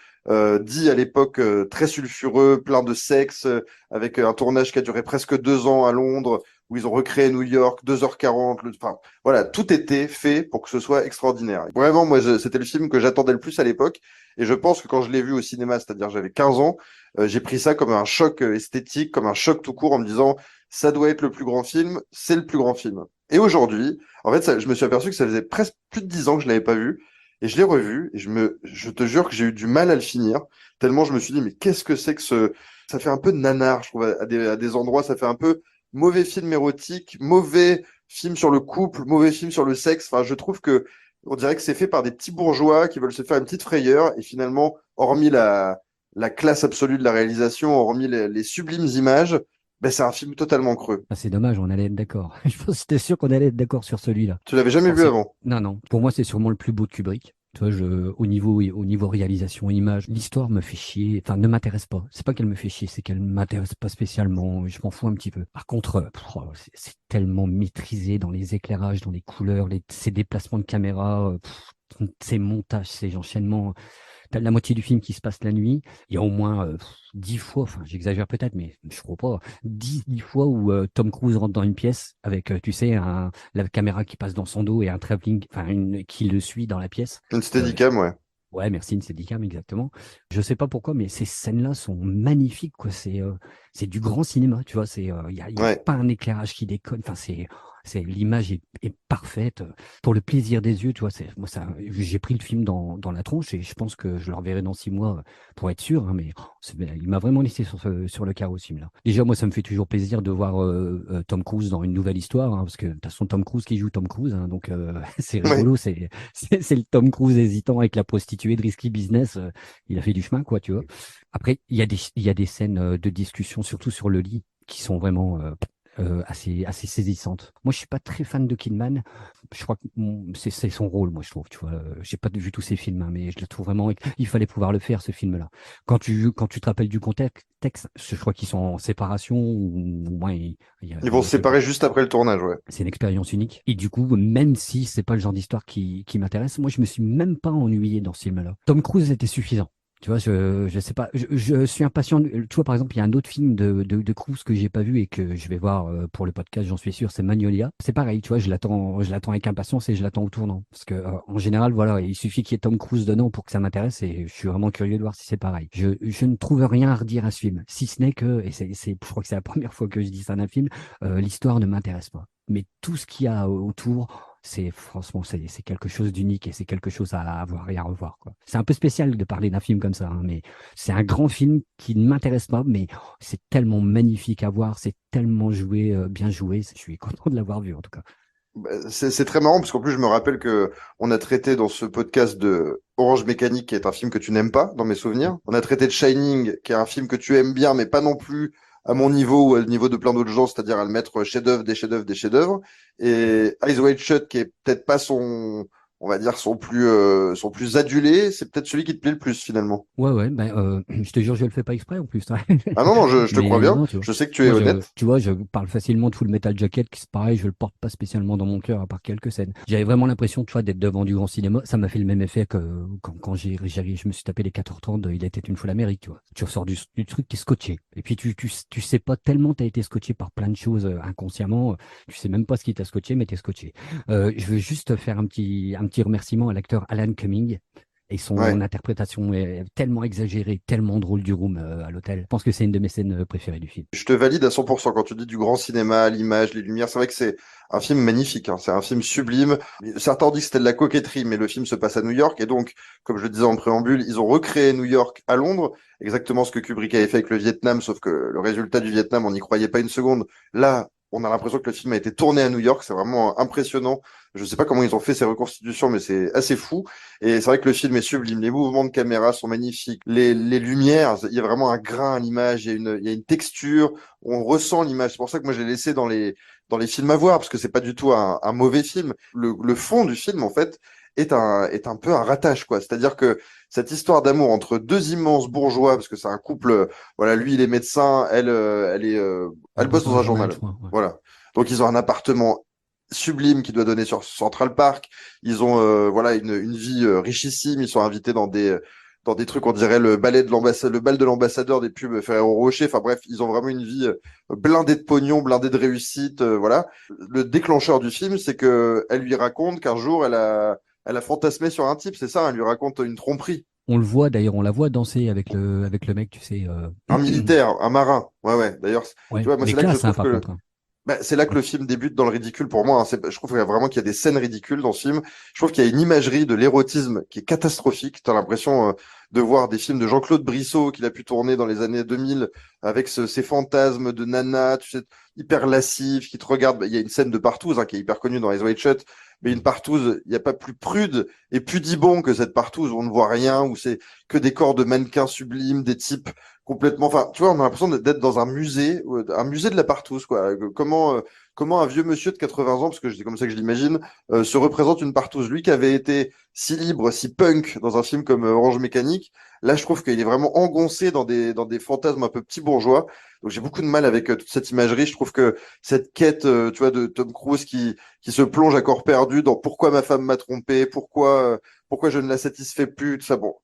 dit à l'époque très sulfureux, plein de sexe, avec un tournage qui a duré presque 2 ans à Londres, où ils ont recréé New York, 2h40. Enfin, voilà, tout était fait pour que ce soit extraordinaire. Vraiment, moi, c'était le film que j'attendais le plus à l'époque, et je pense que quand je l'ai vu au cinéma, c'est-à-dire j'avais 15 ans, j'ai pris ça comme un choc esthétique, comme un choc tout court, en me disant ça doit être le plus grand film, c'est le plus grand film. Et aujourd'hui, en fait, je me suis aperçu que ça faisait presque plus de 10 ans que je l'avais pas vu, et je l'ai revu, et je te jure que j'ai eu du mal à le finir, tellement je me suis dit, mais qu'est-ce que c'est que ça fait un peu nanar, je trouve, à des endroits, ça fait un peu mauvais film érotique, mauvais film sur le couple, mauvais film sur le sexe. Enfin, je trouve que on dirait que c'est fait par des petits bourgeois qui veulent se faire une petite frayeur, et finalement, hormis la classe absolue de la réalisation, hormis les sublimes images, ben, c'est un film totalement creux. c'est dommage, on allait être d'accord. Je pense que c'était sûr qu'on allait être d'accord sur celui-là. Tu l'avais jamais Alors, vu avant. non, non. Pour moi, c'est sûrement le plus beau de Kubrick. Tu vois, au niveau réalisation, image, l'histoire me fait chier. Enfin, ne m'intéresse pas. C'est pas qu'elle me fait chier, c'est qu'elle m'intéresse pas spécialement. Je m'en fous un petit peu. Par contre, c'est tellement maîtrisé dans les éclairages, dans les couleurs, ces déplacements de caméra, ces montages, ces enchaînements. T'as la moitié du film qui se passe la nuit. Il y a au moins 10 fois, enfin j'exagère peut-être, mais je crois pas, 10 fois où Tom Cruise rentre dans une pièce avec, tu sais, la caméra qui passe dans son dos et un travelling, enfin qui le suit dans la pièce. Une Euh, Steadicam, ouais. ouais, merci, une Steadicam, exactement. Je sais pas pourquoi, mais ces scènes-là sont magnifiques, quoi. C'est du grand cinéma, tu vois. Il y a Ouais. pas un éclairage qui déconne. Enfin, l'image est parfaite pour le plaisir des yeux, tu vois. Moi, j'ai pris le film dans la tronche et je pense que je le reverrai dans 6 mois pour être sûr, hein, mais il m'a vraiment laissé sur le carreau, ce film-là. Déjà, moi, ça me fait toujours plaisir de voir Tom Cruise dans une nouvelle histoire, hein, parce que de toute façon, Tom Cruise qui joue Tom Cruise, hein, donc c'est Ouais. rigolo. C'est le Tom Cruise hésitant avec la prostituée de Risky Business. Il a fait du chemin, quoi, tu vois. Après, il y a des scènes de discussion, surtout sur le lit, qui sont vraiment assez saisissantes. Moi, je suis pas très fan de Kidman. Je crois que c'est son rôle, moi, je trouve. Tu vois, j'ai pas vu tous ses films, hein, mais je le trouve vraiment. Il fallait pouvoir le faire, ce film-là. Quand tu te rappelles du contexte, je crois qu'ils sont en séparation ou au moins Ils vont se séparer juste après le tournage, ouais. c'est une expérience unique. Et du coup, même si c'est pas le genre d'histoire qui m'intéresse, moi, je me suis même pas ennuyé dans ce film-là. Tom Cruise était suffisant. Tu vois, je sais pas, je suis impatient. Tu vois, par exemple, il y a un autre film de Cruise que j'ai pas vu et que je vais voir pour le podcast, j'en suis sûr, c'est Magnolia. C'est pareil, tu vois, je l'attends avec impatience et je l'attends au tournant. Parce que, en général, voilà, il suffit qu'il y ait Tom Cruise dedans pour que ça m'intéresse et je suis vraiment curieux de voir si c'est pareil. Je ne trouve rien à redire à ce film, si ce n'est que, et je crois que c'est la première fois que je dis ça d'un film, l'histoire ne m'intéresse pas. Mais tout ce qu'il y a autour, franchement, c'est quelque chose d'unique et c'est quelque chose à voir et à revoir, quoi. C'est un peu spécial de parler d'un film comme ça, hein, mais c'est un grand film qui ne m'intéresse pas, mais c'est tellement magnifique à voir, c'est tellement joué, bien joué. Je suis content de l'avoir vu, en tout cas. Bah, c'est très marrant parce qu'en plus, je me rappelle que on a traité dans ce podcast de Orange Mécanique, qui est un film que tu n'aimes pas, dans mes souvenirs. On a traité de Shining, qui est un film que tu aimes bien, mais pas non plus à mon niveau ou au niveau de plein d'autres gens, c'est-à-dire à le mettre chef-d'œuvre, des chefs-d'œuvre, des chefs-d'œuvre. Et Eyes Wide Shut, qui est peut-être pas on va dire, son plus adulé, c'est peut-être celui qui te plaît le plus finalement. Ouais, ouais, ben, je te jure, je le fais pas exprès en plus, hein. Ah non, non, je te crois Mais bien. non, tu vois. Je sais que tu es Moi, honnête. tu vois, je parle facilement de Full Metal Jacket, qui c'est pareil, je le porte pas spécialement dans mon cœur, à part quelques scènes. J'avais vraiment l'impression, tu vois, d'être devant du grand cinéma. Ça m'a fait le même effet que quand je me suis tapé les 4h30 Il était une fois l'Amérique, tu vois. Tu ressors du truc, t'es scotché. Et puis, tu sais pas tellement, t'as été scotché par plein de choses inconsciemment. Tu sais même pas ce qui t'a scotché, mais t'es scotché. Je veux juste faire un petit remerciement à l'acteur Alan Cumming, Et son Ouais. interprétation est tellement exagérée, tellement drôle du room à l'hôtel. Je pense que c'est une de mes scènes préférées du film. Je te valide à 100% quand tu dis du grand cinéma, l'image, les lumières. C'est vrai que c'est un film magnifique, hein. C'est un film sublime. Certains ont dit que c'était de la coquetterie, mais le film se passe à New York. Et donc, comme je le disais en préambule, ils ont recréé New York à Londres. Exactement ce que Kubrick avait fait avec le Vietnam, sauf que le résultat du Vietnam, on n'y croyait pas une seconde. Là, on a l'impression que le film a été tourné à New York. C'est vraiment impressionnant. Je sais pas comment ils ont fait ces reconstitutions, mais c'est assez fou. Et c'est vrai que le film est sublime. Les mouvements de caméra sont magnifiques. Les lumières, il y a vraiment un grain à l'image. Il y a une texture. On ressent l'image. C'est pour ça que moi, je l'ai laissé dans les films à voir, parce que c'est pas du tout un mauvais film. Le fond du film, en fait, est un peu un ratage, quoi. C'est-à-dire que cette histoire d'amour entre deux immenses bourgeois, parce que c'est un couple, voilà, lui, il est médecin, elle Elle bosse bosse dans dans un un journal, journal. je crois. Ouais. Voilà. Donc, ils ont un appartement sublime qui doit donner sur Central Park. Ils ont voilà une vie richissime. Ils sont invités dans des trucs, on dirait le bal de l'ambassadeur des pubs Ferrero Rocher. Enfin bref, ils ont vraiment une vie blindée de pognon, blindée de réussite. Voilà. Le déclencheur du film, c'est que elle lui raconte qu'un jour elle a fantasmé sur un type. C'est ça. Elle lui raconte une tromperie. On le voit d'ailleurs, on la voit danser avec le mec, tu sais. Un militaire, un marin. Ouais ouais. D'ailleurs, tu Ouais, vois, moi mais c'est là que je classe, hein, trouve par que contre. Hein. c'est là que Ouais. le film débute dans le ridicule pour moi, hein. Je trouve vraiment qu'il y a des scènes ridicules dans ce film. Je trouve qu'il y a une imagerie de l'érotisme qui est catastrophique. Tu as l'impression de voir des films de Jean-Claude Brissot qu'il a pu tourner dans les années 2000 avec ces fantasmes de nana, tu sais, hyper lascives, qui te regardent. Il y a une scène de partouze, hein, qui est hyper connue dans Eyes Wide Shut, mais une partouze, il n'y a pas plus prude et pudibond que cette partouze où on ne voit rien, où c'est que des corps de mannequins sublimes, des types complètement. Enfin, tu vois, on a l'impression d'être dans un musée de la partouze, quoi. Comment un vieux monsieur de 80 ans, parce que c'est comme ça que je l'imagine, se représente une partouze. Lui qui avait été si libre, si punk dans un film comme Orange Mécanique, là, je trouve qu'il est vraiment engoncé dans des fantasmes un peu petits bourgeois. Donc j'ai beaucoup de mal avec toute cette imagerie. Je trouve que cette quête, tu vois, de Tom Cruise qui se plonge à corps perdu dans pourquoi ma femme m'a trompé, pourquoi je ne la satisfais plus, tout ça. Bon,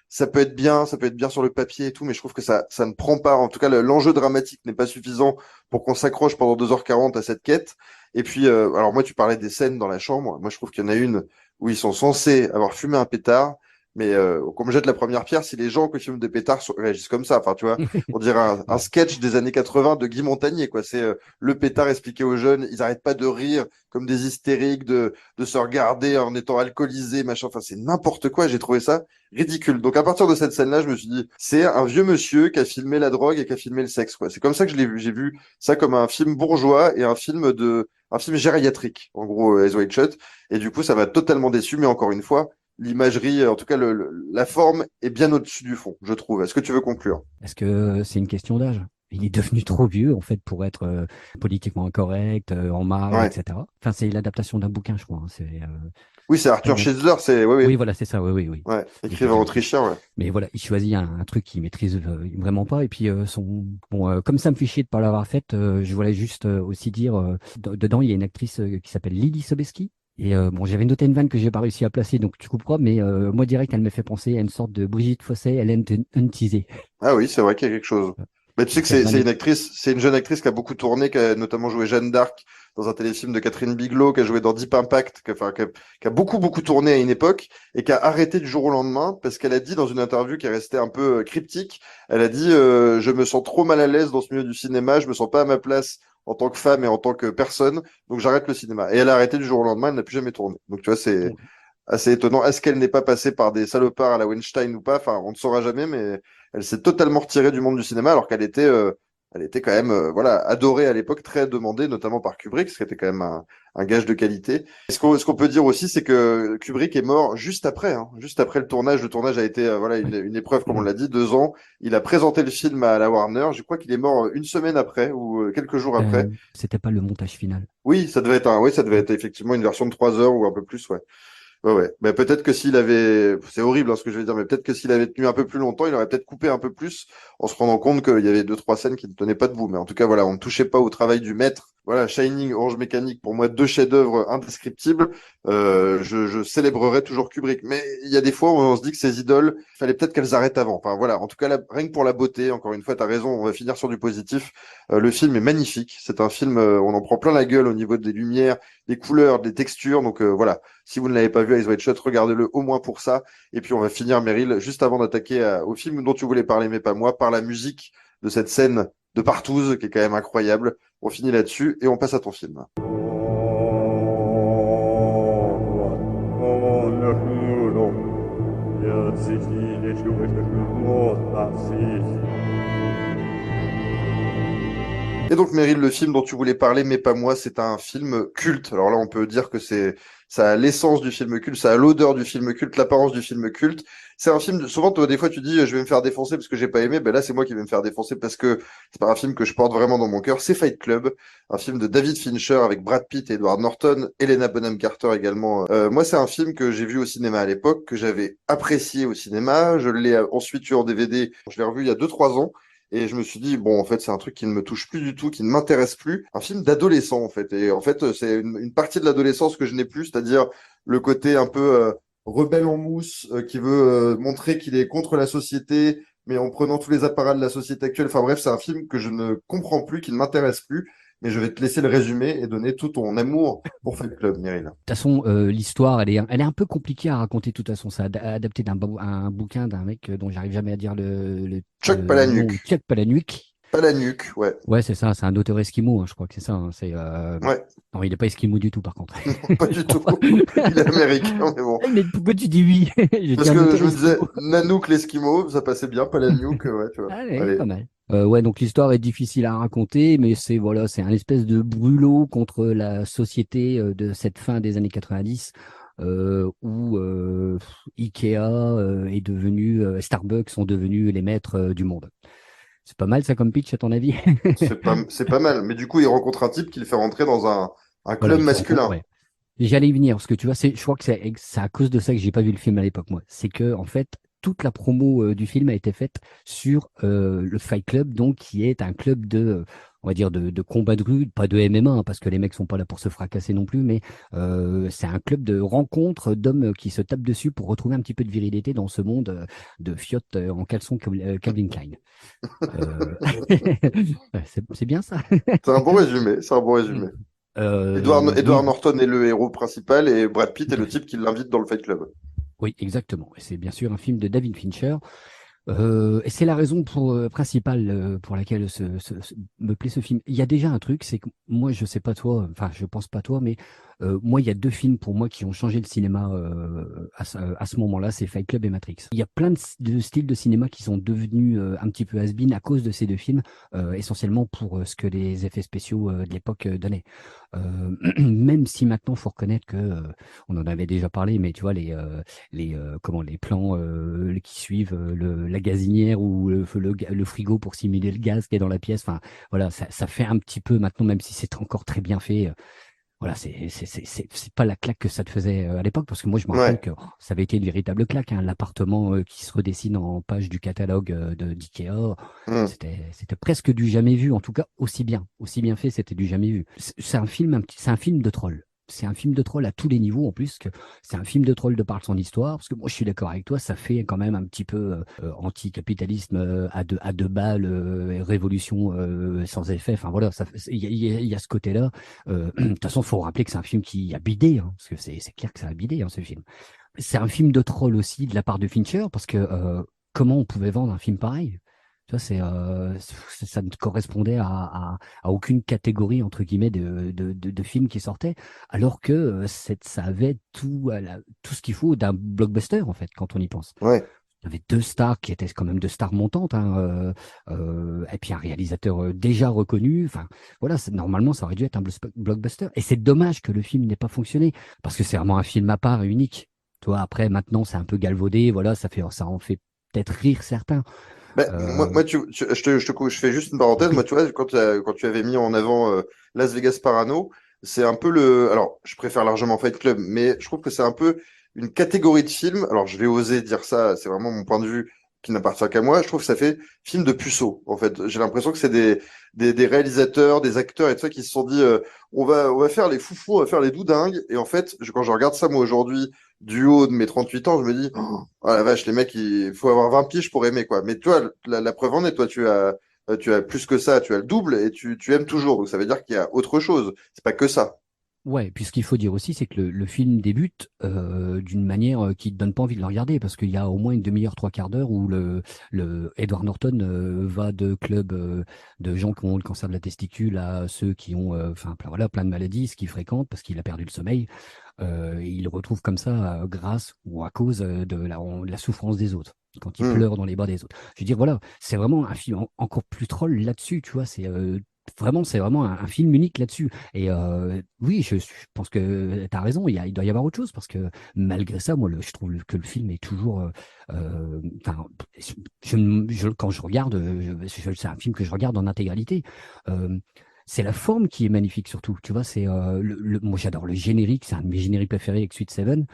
ça peut être bien sur le papier et tout, mais je trouve que ça ne prend pas. En tout cas, l'enjeu dramatique n'est pas suffisant pour qu'on s'accroche pendant 2h40 à cette quête. Et puis, alors moi, tu parlais des scènes dans la chambre. Moi, je trouve qu'il y en a une où ils sont censés avoir fumé un pétard. Mais qu'on me jette la première pierre si les gens qui fument des pétards réagissent comme ça. Enfin, tu vois, on dirait un Ouais. sketch des années 80 de Guy Montagnier, quoi. C'est le pétard expliqué aux jeunes. Ils arrêtent pas de rire comme des hystériques, de se regarder en étant alcoolisés, machin. Enfin, c'est n'importe quoi. J'ai trouvé ça ridicule. Donc, à partir de cette scène-là, je me suis dit, c'est un vieux monsieur qui a filmé la drogue et qui a filmé le sexe, quoi. C'est comme ça que je l'ai vu. J'ai vu ça comme un film bourgeois et un film gériatrique, en gros, Eyes Wide Shut. Et du coup, ça m'a totalement déçu. Mais encore une fois, l'imagerie, en tout cas, la forme est bien au-dessus du fond, je trouve. Est-ce que tu veux conclure? Est-ce que c'est une question d'âge? Il est devenu trop vieux, en fait, pour être politiquement incorrect, en marge, Ouais. etc. Enfin, c'est l'adaptation d'un bouquin, je crois. Hein. Oui, c'est Mais Arthur bon. Schnitzler, c'est, oui, Oui, oui. voilà, c'est ça. Oui, oui, oui. Ouais. Il était Écrivain déjà autrichien. autrichien, ouais. Mais voilà, il choisit un truc qu'il maîtrise vraiment pas. Et puis, comme ça me fait chier de pas l'avoir fait, je voulais juste aussi dire, dedans, il y a une actrice qui s'appelle Lily Sobieski. Et bon, j'avais noté une vanne que j'ai pas réussi à placer, donc tu couperas, mais moi direct, elle me fait penser à une sorte de Brigitte Fossé, Hélène Huntizé. Ah oui, c'est vrai qu'il y a quelque chose. Mais tu sais Donc que cette vanne c'est est... une actrice, c'est une jeune actrice qui a beaucoup tourné, qui a notamment joué Jeanne d'Arc dans un téléfilm de Catherine Bigelow, qui a joué dans Deep Impact, qui a beaucoup, beaucoup tourné à une époque et qui a arrêté du jour au lendemain parce qu'elle a dit dans une interview qui est restée un peu cryptique, elle a dit, je me sens trop mal à l'aise dans ce milieu du cinéma, je me sens pas à ma place en tant que femme et en tant que personne, donc j'arrête le cinéma. Et elle a arrêté du jour au lendemain, elle n'a plus jamais tourné. Donc tu vois, c'est assez étonnant. Est-ce qu'elle n'est pas passée par des salopards à la Weinstein ou pas? Enfin, on ne saura jamais, mais elle s'est totalement retirée du monde du cinéma alors elle était quand même, voilà, adorée à l'époque, très demandée, notamment par Kubrick, ce qui était quand même un gage de qualité. Ce qu'on peut dire aussi, c'est que Kubrick est mort juste après, hein, juste après le tournage. Le tournage a été, voilà, Ouais. une épreuve, comme on l'a dit, 2 ans. Il a présenté le film à la Warner. Je crois qu'il est mort une semaine après ou quelques jours après. C'était pas le montage final. Oui, ça devait être effectivement une version de 3 heures ou un peu plus, ouais. Ouais, ouais. Mais peut-être que s'il avait, c'est horrible hein, ce que je vais dire, mais peut-être que s'il avait tenu un peu plus longtemps, il aurait peut-être coupé un peu plus en se rendant compte qu'il y avait 2, 3 scènes qui ne tenaient pas debout. Mais en tout cas, voilà, on ne touchait pas au travail du maître voilà, Shining, Orange Mécanique, pour moi, deux chefs-d'œuvre indescriptibles. Je célébrerai toujours Kubrick. Mais il y a des fois où on se dit que ces idoles, il fallait peut-être qu'elles arrêtent avant. Enfin voilà, en tout cas, rien que pour la beauté, encore une fois, tu as raison, on va finir sur du positif. Le film est magnifique. C'est un film, on en prend plein la gueule au niveau des lumières, des couleurs, des textures. Donc voilà, si vous ne l'avez pas vu, Eyes Wide Shut, regardez-le au moins pour ça. Et puis on va finir, Meryl, juste avant d'attaquer au film dont tu voulais parler, mais pas moi, par la musique de cette scène de Partouze, qui est quand même incroyable. On finit là-dessus et on passe à ton film. Et donc, Meryl, le film dont tu voulais parler, mais pas moi, c'est un film culte. Alors là, on peut dire que ça a l'essence du film culte, ça a l'odeur du film culte, l'apparence du film culte. C'est un film, souvent, toi, des fois, tu dis, je vais me faire défoncer parce que j'ai pas aimé. Ben là, c'est moi qui vais me faire défoncer parce que c'est pas un film que je porte vraiment dans mon cœur. C'est Fight Club, un film de David Fincher avec Brad Pitt et Edward Norton, Helena Bonham Carter également. Moi, c'est un film que j'ai vu au cinéma à l'époque, que j'avais apprécié au cinéma. Je l'ai ensuite eu en DVD. Je l'ai revu il y a 2, 3 ans. Et je me suis dit, bon, en fait, c'est un truc qui ne me touche plus du tout, qui ne m'intéresse plus. Un film d'adolescent, en fait. Et en fait, c'est une partie de l'adolescence que je n'ai plus, c'est-à-dire le côté un peu rebelle en mousse, qui veut montrer qu'il est contre la société, mais en prenant tous les appareils de la société actuelle. Enfin bref, c'est un film que je ne comprends plus, qui ne m'intéresse plus. Mais je vais te laisser le résumé et donner tout ton amour pour Fight Club, Meryl. De toute façon, l'histoire, elle est un peu compliquée à raconter. De toute façon, c'est adapté un bouquin d'un mec dont j'arrive jamais à dire Chuck le nom, Palahniuk. Chuck Palahniuk. Palahniuk, ouais. Ouais, c'est ça, c'est un auteur esquimau, hein, je crois que c'est ça. Hein, Ouais, Non, il n'est pas esquimau du tout, par contre. pas du tout. Il est américain, mais bon. Ah, mais pourquoi tu dis oui? Je dis Parce un que auteur je me disais, esquimau. Nanook l'Eskimo, ça passait bien, pas la Nuke, ouais, tu vois. Allez, Allez. pas mal. Ouais, donc l'histoire est difficile à raconter, mais c'est voilà, c'est un espèce de brûlot contre la société de cette fin des années 90, où Ikea est devenu, Starbucks sont devenus les maîtres du monde. C'est pas mal ça comme pitch à ton avis? C'est pas mal. Mais du coup, il rencontre un type qui le fait rentrer dans un Voilà, club il faut rencontrer. masculin. Ouais. J'allais y venir, parce que tu vois, je crois que c'est à cause de ça que j'ai pas vu le film à l'époque, moi. C'est que, en fait, toute la promo du film a été faite sur le Fight Club, donc qui est un club on va dire, de combat de rue, pas de MMA, hein, parce que les mecs sont pas là pour se fracasser non plus, mais c'est un club de rencontre d'hommes qui se tapent dessus pour retrouver un petit peu de virilité dans ce monde de fiottes en caleçon Calvin Klein. Euh, c'est bien ça. C'est un bon résumé, c'est un bon résumé. Edward Oui, Norton est le héros principal et Brad Pitt est le type qui l'invite dans le Fight Club. oui, exactement. Et c'est bien sûr un film de David Fincher. Et c'est la raison principale pour laquelle me plaît ce film. Il y a déjà un truc, c'est que moi, je sais pas toi, enfin, je pense pas toi, mais moi, il y a deux films pour moi qui ont changé le cinéma à ce moment-là, c'est Fight Club et Matrix. Il y a plein de styles de cinéma qui sont devenus un petit peu has-been à cause de ces deux films, essentiellement pour ce que les effets spéciaux de l'époque donnaient. Même si maintenant, faut reconnaître que on en avait déjà parlé, mais tu vois les plans qui suivent la gazinière ou le frigo pour simuler le gaz qui est dans la pièce. Enfin, voilà, ça fait un petit peu maintenant, même si c'est encore très bien fait. Voilà, c'est pas la claque que ça te faisait à l'époque, parce que moi je me rappelle Ouais. que ça avait été une véritable claque, hein, l'appartement qui se redessine en page du catalogue d'IKEA. Hmm. C'était presque du jamais vu, en tout cas aussi bien fait, c'était du jamais vu. C'est un film, c'est un film de troll. C'est un film de troll à tous les niveaux en plus, que c'est un film de troll de par son histoire, parce que moi je suis d'accord avec toi, ça fait quand même un petit peu anticapitalisme à deux balles, révolution sans effet, enfin voilà, il y a ce côté-là. De toute façon, il faut rappeler que c'est un film qui a bidé, hein, parce que c'est clair que ça a bidé, hein, ce film. C'est un film de troll aussi de la part de Fincher, parce que comment on pouvait vendre un film pareil? Tu vois, ça ne correspondait à aucune catégorie, entre guillemets, de films qui sortaient, alors que ça avait tout ce qu'il faut d'un blockbuster, en fait, quand on y pense. Ouais. Il y avait deux stars qui étaient quand même deux stars montantes, hein, et puis un réalisateur déjà reconnu. Enfin, voilà, normalement, ça aurait dû être un blockbuster. Et c'est dommage que le film n'ait pas fonctionné, parce que c'est vraiment un film à part et unique. Tu vois, après, maintenant, c'est un peu galvaudé. Voilà, ça en fait peut-être rire certains. Ben, Euh, je fais juste une parenthèse. Moi, oui, tu vois, quand tu avais mis en avant Las Vegas Parano, c'est un peu alors, je préfère largement Fight Club, mais je trouve que c'est un peu une catégorie de films. Alors, je vais oser dire ça, c'est vraiment mon point de vue qui n'appartient qu'à moi. Je trouve que ça fait film de puceau, en fait. J'ai l'impression que c'est des réalisateurs, des acteurs et tout ça qui se sont dit, on va faire les foufous, on va faire les doudingues. Et en fait, quand je regarde ça, moi, aujourd'hui, du haut de mes 38 ans, je me dis, oh la vache, les mecs, il faut avoir 20 piges pour aimer, quoi. Mais toi, la preuve en est, toi, tu as plus que ça, tu as le double et tu aimes toujours. Donc ça veut dire qu'il y a autre chose. C'est pas que ça. Ouais, puis ce qu'il faut dire aussi, c'est que le film débute d'une manière qui te donne pas envie de le regarder, parce qu'il y a au moins une demi-heure, trois quarts d'heure où le Edward Norton va de club de gens qui ont le cancer de la testicule à ceux qui ont, enfin voilà, plein de maladies, ce qu'il fréquente parce qu'il a perdu le sommeil. Il le retrouve comme ça grâce ou à cause de la souffrance des autres, quand il Hmm. pleure dans les bras des autres. Je veux dire, voilà, c'est vraiment un film encore plus troll là-dessus, tu vois, c'est vraiment un film unique là-dessus. Et oui, je pense que tu as raison, il doit y avoir autre chose, parce que malgré ça, moi, je trouve que le film est toujours. Enfin, quand je regarde, c'est un film que je regarde en intégralité. Euh, c'est la forme qui est magnifique surtout. Tu vois, moi j'adore le générique, c'est un de mes génériques préférés avec Sweet Seven.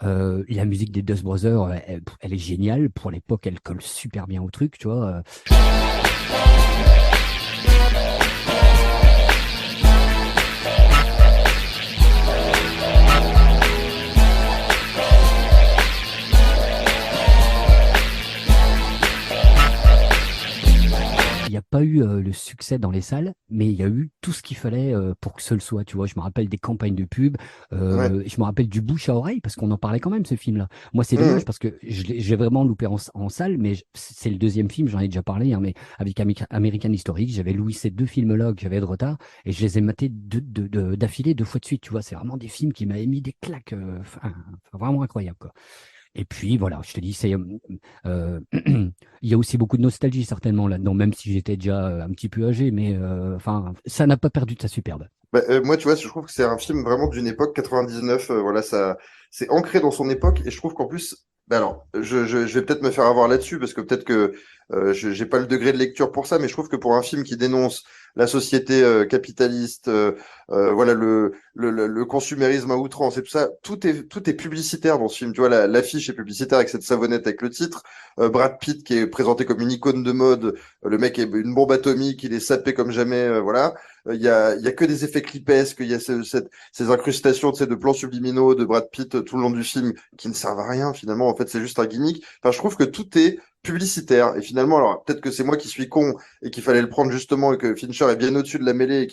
La musique des Dust Brothers, elle est géniale. Pour l'époque, elle colle super bien au truc, tu vois. Il n'y a pas eu le succès dans les salles, mais il y a eu tout ce qu'il fallait pour que ce le soit. Tu vois, je me rappelle des campagnes de pub, Ouais. je me rappelle du bouche à oreille, parce qu'on en parlait quand même, ce film-là. Moi, c'est Hmm. dommage parce que j'ai vraiment loupé en salle, mais c'est le deuxième film, j'en ai déjà parlé, hein, mais avec American History, j'avais loué ces deux films-là que j'avais de retard, et je les ai matés d'affilée deux fois de suite. Tu vois, c'est vraiment des films qui m'avaient mis des claques, vraiment incroyables, quoi. Et puis voilà, je te dis, euh, il y a aussi beaucoup de nostalgie certainement là-dedans, même si j'étais déjà un petit peu âgé, mais enfin, ça n'a pas perdu de sa superbe. Bah, moi, tu vois, je trouve que c'est un film vraiment d'une époque 99. Voilà, ça, c'est ancré dans son époque et je trouve qu'en plus, bah alors, je vais peut-être me faire avoir là-dessus parce que peut-être que je j'ai pas le degré de lecture pour ça, mais je trouve que pour un film qui dénonce la société capitaliste, voilà, le consumérisme à outrance et tout ça, tout est publicitaire dans ce film. Tu vois, l'affiche est publicitaire avec cette savonnette avec le titre. Brad Pitt qui est présenté comme une icône de mode, le mec est une bombe atomique, il est sapé comme jamais, voilà. Il y a que des effets clipesques, il y a ces incrustations, tu sais, de plans subliminaux de Brad Pitt tout le long du film qui ne servent à rien finalement. En fait, c'est juste un gimmick. Enfin, je trouve que tout est publicitaire. Et finalement, alors peut-être que c'est moi qui suis con et qu'il fallait le prendre justement et que Fincher est bien au-dessus de la mêlée et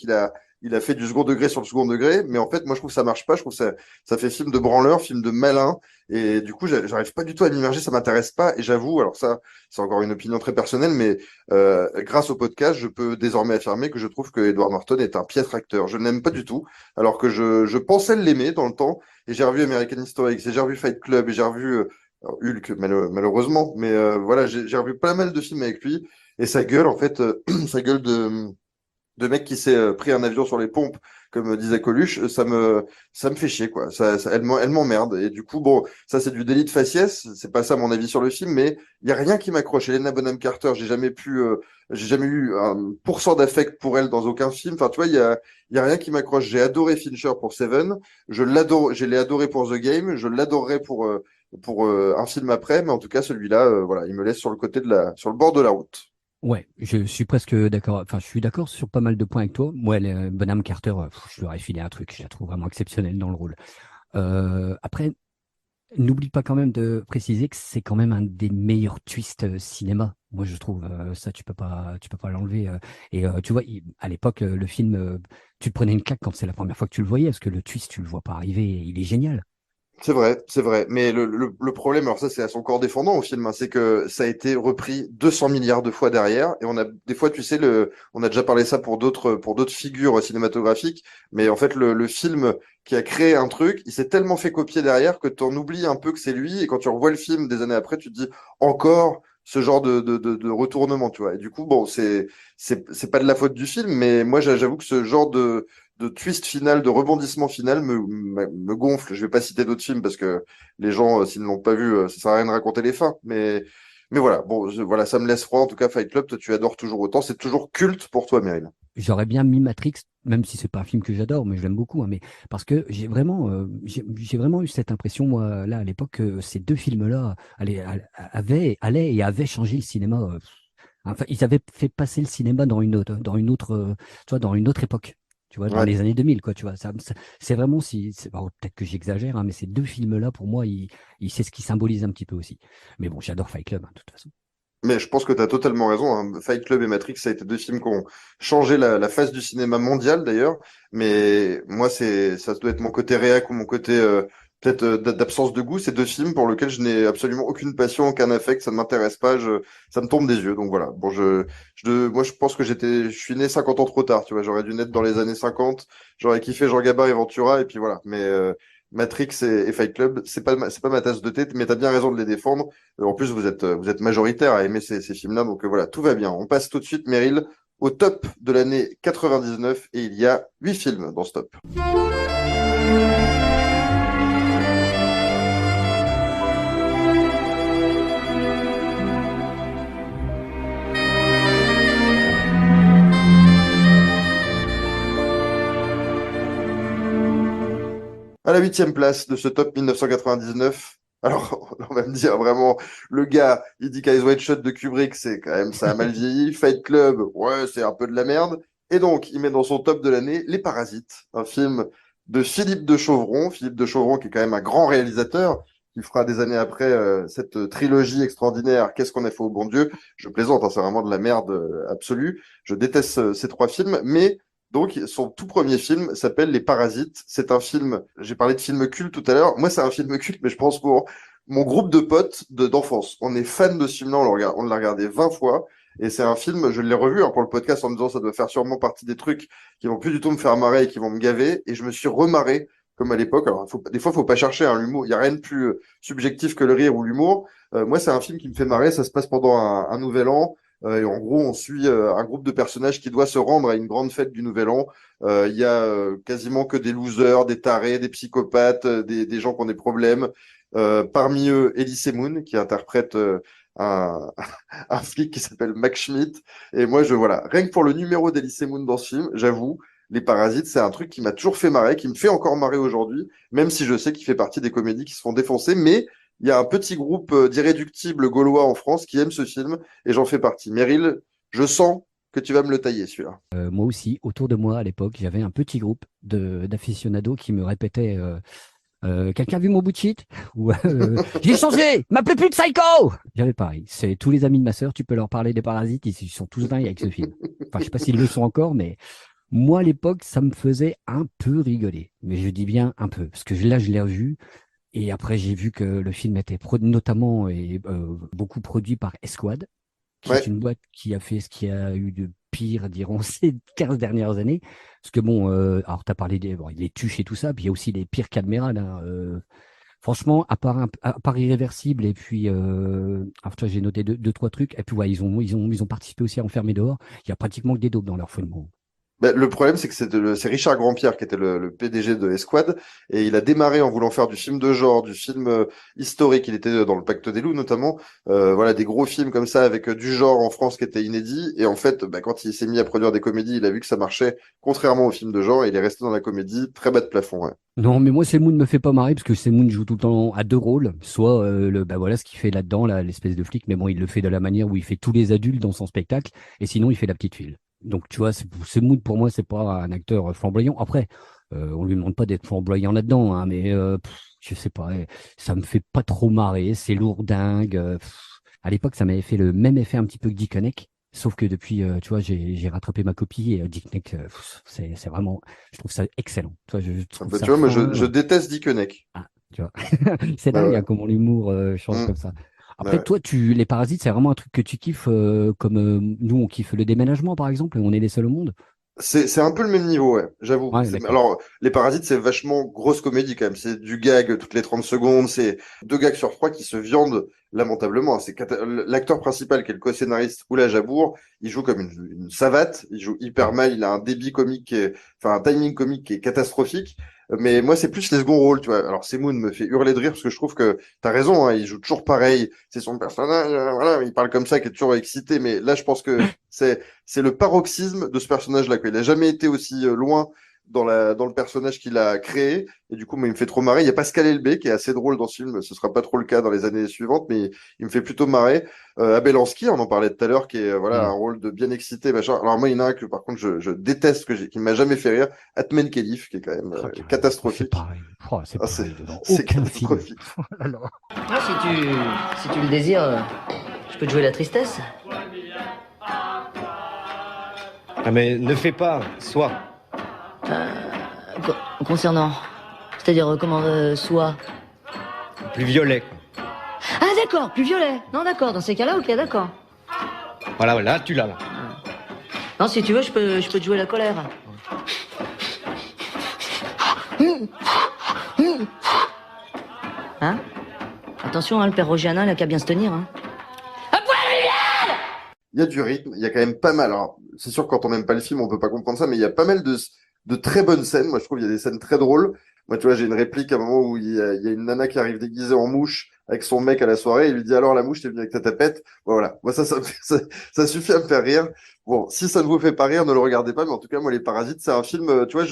il a fait du second degré sur le second degré. Mais en fait, moi, je trouve que ça marche pas. Je trouve que ça fait film de branleur, film de malin. Et du coup, j'arrive pas du tout à m'immerger, ça m'intéresse pas. Et j'avoue, alors ça, c'est encore une opinion très personnelle, mais grâce au podcast, je peux désormais affirmer que je trouve que Edward Norton est un piètre acteur. Je ne l'aime pas du tout, alors que je pensais l'aimer dans le temps. Et j'ai revu American History X, et j'ai revu Fight Club, et j'ai revu alors, Hulk, malheureusement. Mais voilà, j'ai revu pas mal de films avec lui. Et sa gueule, en fait, sa gueule de mec qui s'est pris un avion sur les pompes, comme disait Coluche, ça me fait chier, quoi. Elle m'emmerde. Et du coup, bon, ça, c'est du délit de faciès. C'est pas ça mon avis sur le film, mais il y a rien qui m'accroche. Helena Bonham Carter, j'ai jamais eu un pourcent d'affect pour elle dans aucun film. Enfin, tu vois, il y a rien qui m'accroche. J'ai adoré Fincher pour Seven. Je l'ai adoré pour The Game. Je l'adorerai pour un film après. Mais en tout cas, celui-là, voilà, il me laisse sur le côté sur le bord de la route. Ouais, je suis presque d'accord. Enfin, je suis d'accord sur pas mal de points avec toi. Moi, Bonham Carter, je lui aurais filé un truc. Je la trouve vraiment exceptionnelle dans le rôle. Après, n'oublie pas quand même de préciser que c'est quand même un des meilleurs twists cinéma. Moi, je trouve ça, tu peux pas l'enlever. Et tu vois, à l'époque, le film, tu te prenais une claque quand c'est la première fois que tu le voyais, parce que le twist, tu le vois pas arriver. Il est génial. C'est vrai, c'est vrai. Mais le problème, alors ça, c'est à son corps défendant au film, hein, c'est que ça a été repris 200 milliards de fois derrière. Et on a, des fois, tu sais, on a déjà parlé ça pour d'autres figures cinématographiques. Mais en fait, le film qui a créé un truc, il s'est tellement fait copier derrière que tu en oublies un peu que c'est lui. Et quand tu revois le film des années après, tu te dis encore ce genre de retournement, tu vois. Et du coup, bon, c'est pas de la faute du film, mais moi, j'avoue que ce genre de twist final, de rebondissement final me gonfle. Je vais pas citer d'autres films parce que les gens, s'ils ne l'ont pas vu, ça sert à rien de raconter les fins. Mais voilà, bon, voilà, ça me laisse froid. En tout cas, Fight Club, toi, tu adores toujours autant. C'est toujours culte pour toi, Meryl. j'aurais bien mis Matrix, même si c'est pas un film que j'adore, mais je l'aime beaucoup, hein, mais parce que j'ai vraiment eu cette impression, moi, là, à l'époque, que ces deux films-là allaient changé le cinéma. Enfin, ils avaient fait passer le cinéma tu vois, dans une autre époque. Tu vois, dans Ouais. les années 2000, quoi, tu vois. C'est vraiment, bon, peut-être que j'exagère, hein, mais ces deux films-là, pour moi, c'est ce qui symbolise un petit peu aussi. Mais bon, j'adore Fight Club, hein, de toute façon. Mais je pense que tu as totalement raison, hein. Fight Club et Matrix, ça a été deux films qui ont changé la face du cinéma mondial d'ailleurs. Mais moi, ça doit être mon côté réac ou mon côté peut-être d'absence de goût. Ces deux films pour lesquels je n'ai absolument aucune passion, aucun affect, ça ne m'intéresse pas, ça me tombe des yeux. Donc voilà. Bon, moi, je pense que je suis né 50 ans trop tard. Tu vois, j'aurais dû naître dans les années 50. J'aurais kiffé Jean Gabin et Ventura et puis voilà. Mais Matrix et Fight Club, c'est pas ma tasse de thé, mais t'as bien raison de les défendre. En plus, vous êtes majoritaire à aimer ces films-là, donc voilà, tout va bien. On passe tout de suite, Meryl, au top de l'année 99, et il y a 8 films dans ce top. À la 8e place de ce top 1999, alors on va me dire vraiment, le gars, il dit qu'Eyes Wide Shut de Kubrick, c'est quand même, ça a mal vieilli. Fight Club, ouais, c'est un peu de la merde. Et donc, il met dans son top de l'année Les Parasites, un film de Philippe de Chauvron. Philippe de Chauvron, qui est quand même un grand réalisateur, qui fera des années après cette trilogie extraordinaire, Qu'est-ce qu'on a fait au bon Dieu? Je plaisante, hein, c'est vraiment de la merde absolue. Je déteste ces trois films, mais donc, son tout premier film s'appelle Les Parasites. C'est un film, j'ai parlé de film culte tout à l'heure. Moi, c'est un film culte, mais je pense pour mon groupe de potes d'enfance. On est fan de ce film-là, on l'a regardé 20 fois. Et c'est un film, je l'ai revu hein, pour le podcast en me disant ça doit faire sûrement partie des trucs qui vont plus du tout me faire marrer et qui vont me gaver. Et je me suis remarré comme à l'époque. Alors, des fois, faut pas chercher hein, l'humour. Il y a rien de plus subjectif que le rire ou l'humour. Moi, c'est un film qui me fait marrer. Ça se passe pendant un nouvel an. Et en gros, on suit un groupe de personnages qui doit se rendre à une grande fête du Nouvel An. Il y a quasiment que des losers, des tarés, des psychopathes, des gens qui ont des problèmes. Parmi eux, Elise Moon, qui interprète un, un flic qui s'appelle Mac Schmidt. Et moi, voilà, rien que pour le numéro d'Elise Moon dans ce film, j'avoue, Les Parasites, c'est un truc qui m'a toujours fait marrer, qui me fait encore marrer aujourd'hui, même si je sais qu'il fait partie des comédies qui se font défoncer. Mais il y a un petit groupe d'irréductibles gaulois en France qui aime ce film et j'en fais partie. Meryl, je sens que tu vas me le tailler celui-là. Moi aussi, autour de moi, à l'époque, j'avais un petit groupe d'aficionados qui me répétaient quelqu'un a vu mon bout de shit? Ou j'ai changé, m'appelez plus de Psycho! J'avais pareil. C'est tous les amis de ma sœur, tu peux leur parler des Parasites, ils sont tous dingues avec ce film. Enfin, je sais pas s'ils le sont encore, mais moi, à l'époque, ça me faisait un peu rigoler. Mais je dis bien un peu, parce que là, je l'ai revu. Et après, j'ai vu que le film était notamment et beaucoup produit par Esquad, qui est Ouais, une boîte qui a fait ce qu'il y a eu de pire, diront, ces 15 dernières années. Parce que bon, alors tu as parlé des tuches et tout ça, puis il y a aussi les pires cadmérales, hein. Franchement, à part Irréversible, et puis, alors, tu vois, j'ai noté deux, trois trucs, et puis ouais, ils ont participé aussi à Enfermer dehors. Il y a pratiquement que des daubes dans leur film. Bon. ben, le problème, c'est que c'est Richard Grandpierre qui était le PDG de Esquad et il a démarré en voulant faire du film de genre, du film historique. Il était dans le Pacte des loups notamment, voilà des gros films comme ça avec du genre en France qui était inédit. Et en fait, ben, quand il s'est mis à produire des comédies, il a vu que ça marchait contrairement aux films de genre et il est resté dans la comédie très bas de plafond. Ouais. Non, mais moi, Moon me fait pas marrer parce que Moon joue tout le temps à deux rôles. Soit bah voilà ce qu'il fait là-dedans, là, l'espèce de flic, mais bon, il le fait de la manière où il fait tous les adultes dans son spectacle, et sinon il fait la petite fille. Donc tu vois, Moon pour moi, c'est pas un acteur flamboyant. Après, on lui demande pas d'être flamboyant là-dedans, hein, mais je sais pas, ça me fait pas trop marrer, c'est lourdingue. À l'époque, ça m'avait fait le même effet un petit peu que Dick Honneck. Sauf que depuis, tu vois, j'ai rattrapé ma copie et Dick Nick, c'est vraiment, je trouve ça excellent. Tu vois, je Ah trouve bah, ça tu vois, moi fin. je déteste Dick Honneck. Ah, tu vois. C'est Bah, dingue ouais. hein, comment l'humour change Mm, comme ça. Après, ouais. toi, les parasites, c'est vraiment un truc que tu kiffes, comme nous, on kiffe le déménagement, par exemple, et on est les seuls au monde. C'est un peu le même niveau, ouais, j'avoue. Ouais, d'accord. Alors, Les Parasites, c'est vachement grosse comédie quand même. C'est du gag toutes les 30 secondes. C'est deux gags sur trois qui se viandent lamentablement. L'acteur principal, qui est le co-scénariste Oula Jabour, il joue comme une savate. Il joue hyper Ouais. mal. Il a un débit comique, enfin un timing comique qui est catastrophique. Mais moi, c'est plus les seconds rôles, tu vois. Alors, Semoun me fait hurler de rire parce que je trouve que t'as raison, hein, il joue toujours pareil. C'est son personnage, voilà, il parle comme ça, qui est toujours excité. Mais là, je pense que c'est le paroxysme de ce personnage-là, quoi. Il a jamais été aussi loin dans le personnage qu'il a créé. Et du coup, moi, il me fait trop marrer. Il y a Pascal Elbé qui est assez drôle dans ce film. Ce sera pas trop le cas dans les années suivantes, mais il me fait plutôt marrer. Abel Ansky, on en parlait tout à l'heure, qui est voilà un rôle de bien excité, machin. Alors moi, il y en a un que par contre je déteste, qui m'a jamais fait rire, Atmen Khelif, qui est quand même Oh, carrément. C'est catastrophique. pareil. Oh, c'est Ah, pareil dedans. c'est Aucun film. catastrophique. Oh là là. Moi, si tu le désires, je peux te jouer la tristesse. Ah mais ne fais pas, sois. Concernant. C'est-à-dire, comment, soit. Plus violet. Ah, d'accord, plus violet. Non, d'accord, dans ces cas-là, ok, d'accord. Voilà, tu l'as là. Non, si tu veux, je peux te jouer la colère. Hein? Attention, hein, le père Rogiana, il a qu'à bien se tenir, hein. Il y a du rythme, il y a quand même pas mal. Alors, c'est sûr que quand on n'aime pas le film, on peut pas comprendre ça, mais il y a pas mal de très bonnes scènes. Moi, je trouve qu'il y a des scènes très drôles. Moi, tu vois, j'ai une réplique à un moment où il y a une nana qui arrive déguisée en mouche avec son mec à la soirée. Il lui dit alors la mouche, t'es venue avec ta tapette. Voilà. Moi, ça suffit à me faire rire. Bon, si ça ne vous fait pas rire, ne le regardez pas. Mais en tout cas, moi, Les Parasites, c'est un film. Tu vois,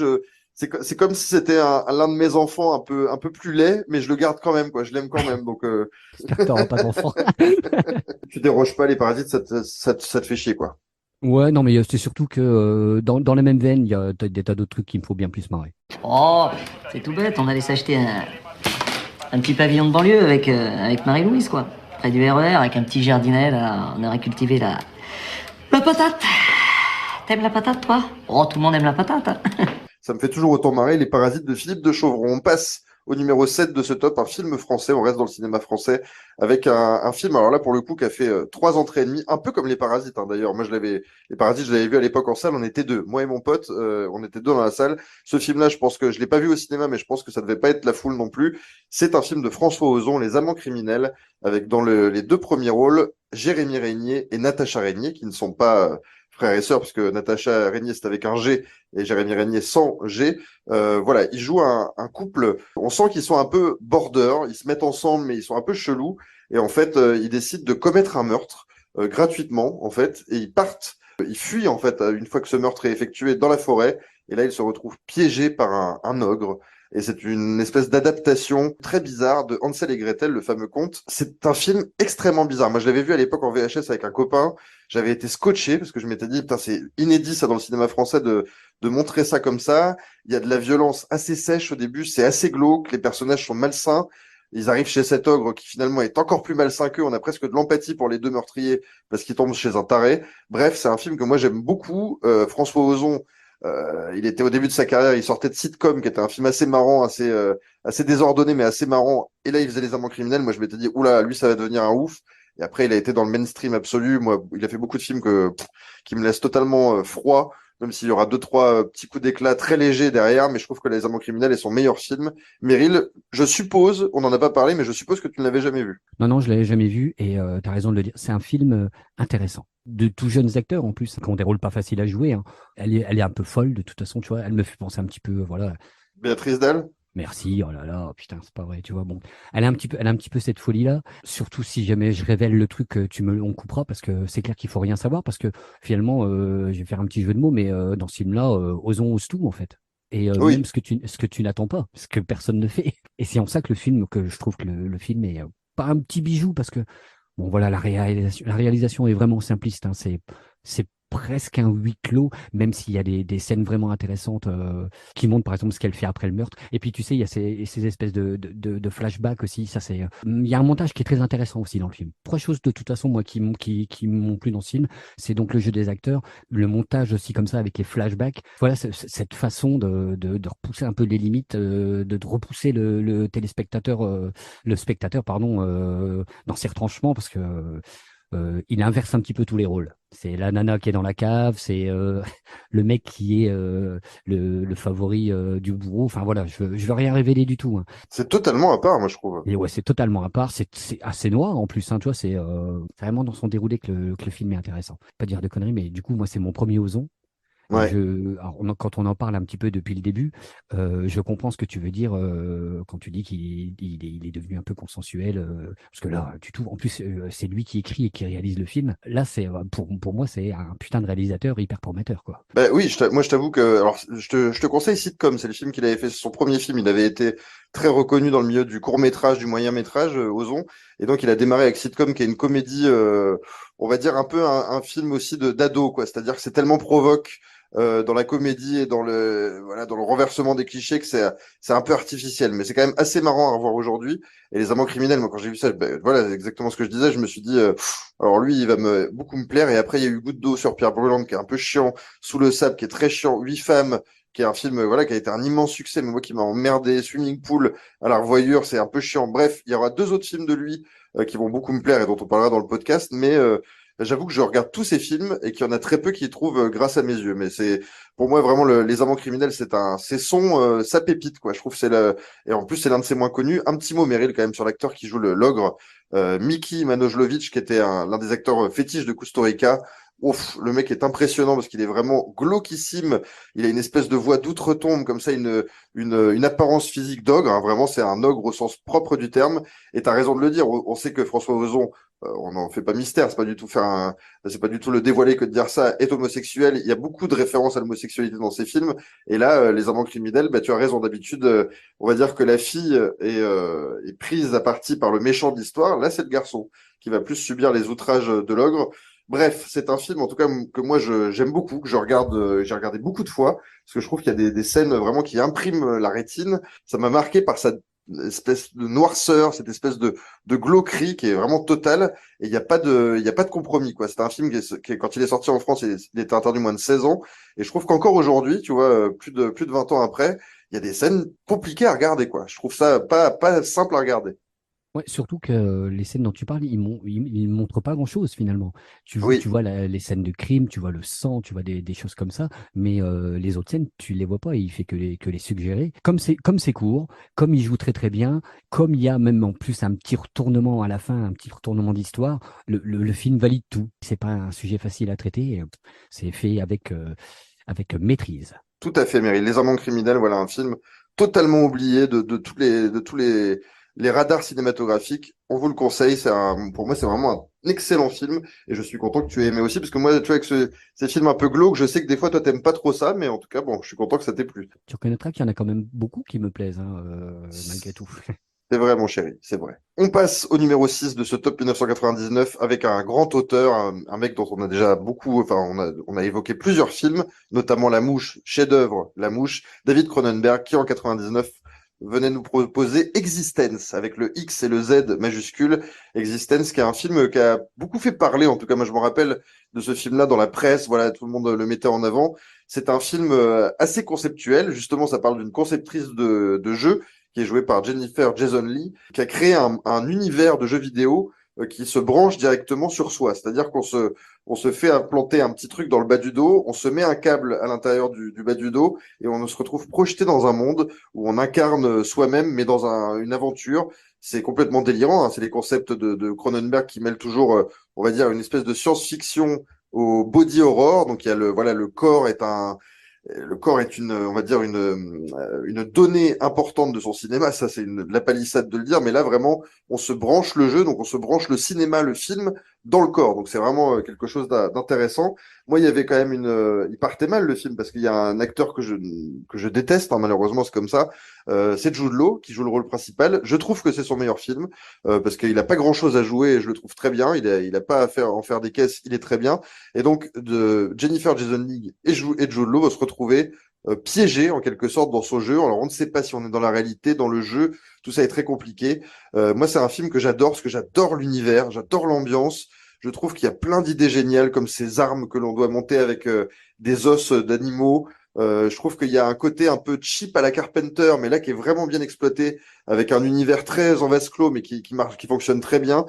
c'est comme si c'était l'un de mes enfants un peu plus laid, mais je le garde quand même, quoi. Je l'aime quand même. Donc, J'espère que t'auras pas d'enfant. tu déroges pas Les Parasites, ça te fait chier, quoi. Ouais, non, mais c'est surtout que dans la même veine, il y a des tas d'autres trucs qui me font bien plus marrer. Oh, c'est tout bête, on allait s'acheter un petit pavillon de banlieue avec Marie-Louise, quoi. Près du RER, avec un petit jardinet, là, on aurait cultivé la patate. T'aimes la patate, toi? Oh, tout le monde aime la patate, hein. Ça me fait toujours autant marrer, Les Parasites de Philippe de Chauvron. On passe au numéro 7 de ce top, un film français, on reste dans le cinéma français, avec un film, alors là pour le coup, qui a fait 3 entrées et demie, un peu comme Les Parasites, hein, d'ailleurs. Moi, Les Parasites, je l'avais vu à l'époque en salle, on était deux. Moi et mon pote, on était deux dans la salle. Ce film-là, je pense que je l'ai pas vu au cinéma, mais je pense que ça devait pas être la foule non plus. C'est un film de François Ozon, Les Amants criminels, avec dans les deux premiers rôles, Jérémy Régnier et Natacha Régnier, qui ne sont pas frères et sœurs, parce que Natacha Régnier, c'est avec un G, et Jérémy Régnier sans G. Voilà, ils jouent un couple. On sent qu'ils sont un peu border. Ils se mettent ensemble, mais ils sont un peu chelous. Et en fait, ils décident de commettre un meurtre gratuitement, en fait, et ils partent. Ils fuient en fait une fois que ce meurtre est effectué dans la forêt. Et là, ils se retrouvent piégés par un ogre. Et c'est une espèce d'adaptation très bizarre de Hansel et Gretel, le fameux conte. C'est un film extrêmement bizarre. Moi, je l'avais vu à l'époque en VHS avec un copain. J'avais été scotché parce que je m'étais dit, putain, c'est inédit ça dans le cinéma français de montrer ça comme ça. Il y a de la violence assez sèche au début, c'est assez glauque, les personnages sont malsains. Ils arrivent chez cet ogre qui finalement est encore plus malsain qu'eux. On a presque de l'empathie pour les deux meurtriers parce qu'ils tombent chez un taré. Bref, c'est un film que moi j'aime beaucoup. François Ozon, il était au début de sa carrière, il sortait de Sitcom, qui était un film assez marrant, assez désordonné, mais assez marrant. Et là, il faisait Les Amants criminels. Moi, je m'étais dit, oula, lui, ça va devenir un ouf. Et après, il a été dans le mainstream absolu. Moi, il a fait beaucoup de films qui me laissent totalement froid, même s'il y aura deux, trois petits coups d'éclat très légers derrière. Mais je trouve que Les Amants criminels est son meilleur film. Meryl, je suppose, on n'en a pas parlé, mais je suppose que tu ne l'avais jamais vu. Non, je l'avais jamais vu et tu as raison de le dire. C'est un film intéressant. De tout jeunes acteurs en plus, qui ont des rôles pas faciles à jouer, hein. Elle est un peu folle de toute façon, tu vois. Elle me fait penser un petit peu, voilà. Béatrice Dalle? Merci, oh là là, putain, c'est pas vrai, tu vois. Bon, elle a un petit peu cette folie-là. Surtout si jamais je révèle le truc, on coupera parce que c'est clair qu'il faut rien savoir parce que finalement, je vais faire un petit jeu de mots, mais dans ce film-là, osons ose tout en fait. Et Oui. même ce que tu n'attends pas, ce que personne ne fait. Et c'est en ça que je trouve que le film est pas un petit bijou parce que bon voilà, la réalisation est vraiment simpliste, hein. C'est presque un huis clos, même s'il y a des scènes vraiment intéressantes qui montrent par exemple ce qu'elle fait après le meurtre. Et puis tu sais, il y a ces espèces de flashbacks aussi. Ça c'est, il y a un montage qui est très intéressant aussi dans le film. Trois choses de toute façon moi qui m'ont plu dans ce film, c'est donc le jeu des acteurs, le montage aussi comme ça avec les flashbacks. Voilà cette façon de repousser un peu les limites, de repousser le téléspectateur, le spectateur pardon, dans ses retranchements parce que il inverse un petit peu tous les rôles. C'est la nana qui est dans la cave, c'est le mec qui est le favori du bourreau. Enfin voilà, je veux rien révéler du tout, hein. C'est totalement à part, moi, je trouve. Et ouais, c'est totalement à part. C'est assez noir en plus, hein, tu vois. C'est vraiment dans son déroulé que le film est intéressant. Pas dire de conneries, mais du coup, moi, c'est mon premier Ozon. Et Ouais. alors, quand on en parle un petit peu depuis le début, je comprends ce que tu veux dire quand tu dis qu'il est devenu un peu consensuel. Parce que là, tu trouves, en plus, c'est lui qui écrit et qui réalise le film. Là, pour moi, c'est un putain de réalisateur hyper prometteur, quoi. Bah oui, moi je t'avoue que alors je te conseille Sitcom, c'est le film qu'il avait fait, c'est son premier film, il avait été très reconnu dans le milieu du court-métrage, du moyen-métrage, Ozon, et donc il a démarré avec Sitcom qui est une comédie on va dire un peu un film aussi de d'ado quoi, c'est-à-dire que c'est tellement provoque dans la comédie et dans le renversement des clichés que c'est un peu artificiel, mais c'est quand même assez marrant à revoir aujourd'hui. Et Les Amants criminels, moi quand j'ai vu ça, voilà, c'est exactement ce que je disais, je me suis dit alors lui il va beaucoup me plaire. Et après il y a eu Goutte d'eau sur Pierre Brûlante qui est un peu chiant, Sous le sable qui est très chiant, Huit femmes qui est un film voilà qui a été un immense succès, mais moi qui m'a emmerdé, Swimming Pool à la revoyure, c'est un peu chiant. Bref, il y aura deux autres films de lui qui vont beaucoup me plaire et dont on parlera dans le podcast, mais j'avoue que je regarde tous ces films et qu'il y en a très peu qui y trouvent grâce à mes yeux. Mais c'est pour moi vraiment Les Amants criminels, c'est sa pépite quoi. Je trouve que et en plus c'est l'un de ses moins connus. Un petit mot Meryl quand même sur l'acteur qui joue l'ogre, Miki Manojlovic, qui était l'un des acteurs fétiches de Kusturica. Ouf, le mec est impressionnant parce qu'il est vraiment glauquissime. Il a une espèce de voix d'outre-tombe, comme ça, une apparence physique d'ogre. Hein. Vraiment, c'est un ogre au sens propre du terme. Et t'as raison de le dire. On sait que François Ozon, on n'en fait pas mystère. C'est pas du tout le dévoiler que de dire ça, est homosexuel. Il y a beaucoup de références à l'homosexualité dans ses films. Et là, Les Amants criminels, bah, tu as raison. D'habitude, on va dire que la fille est prise à partie par le méchant de l'histoire. Là, c'est le garçon qui va plus subir les outrages de l'ogre. Bref, c'est un film en tout cas que moi j'aime beaucoup, que j'ai regardé beaucoup de fois parce que je trouve qu'il y a des scènes vraiment qui impriment la rétine. Ça m'a marqué par sa espèce de noirceur, cette espèce de glauquerie qui est vraiment totale et il y a pas de compromis quoi. C'est un film quand il est sorti en France, il était interdit moins de 16 ans et je trouve qu'encore aujourd'hui, tu vois, plus de 20 ans après, il y a des scènes compliquées à regarder quoi. Je trouve ça pas simple à regarder. Ouais, surtout que les scènes dont tu parles, ils montrent pas grand-chose finalement. Tu Oui. vois les scènes de crime, tu vois le sang, tu vois des choses comme ça, mais les autres scènes, tu les vois pas. Il fait que les suggérer. Comme c'est court, comme il joue très très bien, comme il y a même en plus un petit retournement à la fin, un petit retournement d'histoire, le film valide tout. C'est pas un sujet facile à traiter. C'est fait avec maîtrise. Tout à fait, Meryl. Les Amants criminels, voilà un film totalement oublié de tous les radars cinématographiques. On vous le conseille. Pour moi, c'est vraiment un excellent film et je suis content que tu aies aimé aussi parce que moi, tu vois, avec ces films un peu glauques, je sais que des fois, toi, t'aimes pas trop ça, mais en tout cas, bon, je suis content que ça t'ait plu. Tu reconnaîtras qu'il y en a quand même beaucoup qui me plaisent, hein, malgré tout. C'est vrai, mon chéri, c'est vrai. On passe au numéro 6 de ce top 1999 avec un grand auteur, un mec dont on a déjà beaucoup, enfin, on a évoqué plusieurs films, notamment La Mouche, chef-d'œuvre, La Mouche, David Cronenberg, qui en 99 venait nous proposer Existence, avec le X et le Z majuscule. Existence, qui est un film qui a beaucoup fait parler, en tout cas, moi je me rappelle de ce film-là dans la presse, voilà, tout le monde le mettait en avant. C'est un film assez conceptuel, justement, ça parle d'une conceptrice de jeu qui est jouée par Jennifer Jason Leigh, qui a créé un univers de jeux vidéo qui se branche directement sur soi. C'est-à-dire qu'on se fait implanter un petit truc dans le bas du dos, on se met un câble à l'intérieur du bas du dos et on se retrouve projeté dans un monde où on incarne soi-même, mais dans une aventure. C'est complètement délirant. Hein. C'est les concepts de Cronenberg qui mêlent toujours, on va dire, une espèce de science-fiction au body horror. Donc il y a voilà, le corps est on va dire une donnée importante de son cinéma. Ça, c'est la palissade de le dire. Mais là, vraiment, on se branche le jeu, donc on se branche le cinéma, le film dans le corps. Donc c'est vraiment quelque chose d'intéressant. Moi, il y avait quand même il partait mal le film parce qu'il y a un acteur que je déteste. Hein, malheureusement, c'est comme ça. C'est Jude Law qui joue le rôle principal. Je trouve que c'est son meilleur film parce qu'il a pas grand-chose à jouer et je le trouve très bien. Il a pas à en faire des caisses. Il est très bien. Et donc, Jennifer Jason Leigh et Jude Law vont se retrouver piégés en quelque sorte dans ce jeu. Alors, on ne sait pas si on est dans la réalité, dans le jeu. Tout ça est très compliqué. Moi, c'est un film que j'adore parce que j'adore l'univers, j'adore l'ambiance. Je trouve qu'il y a plein d'idées géniales comme ces armes que l'on doit monter avec des os d'animaux. Je trouve qu'il y a un côté un peu cheap à la Carpenter, mais là qui est vraiment bien exploité avec un univers très en vase clos, mais qui marche, qui fonctionne très bien.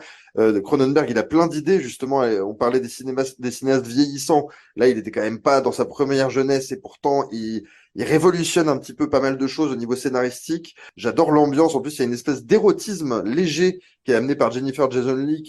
Cronenberg, il a plein d'idées justement. On parlait des cinéastes vieillissants. Là, il était quand même pas dans sa première jeunesse et pourtant il révolutionne un petit peu pas mal de choses au niveau scénaristique. J'adore l'ambiance. En plus, il y a une espèce d'érotisme léger qui est amené par Jennifer Jason Leigh,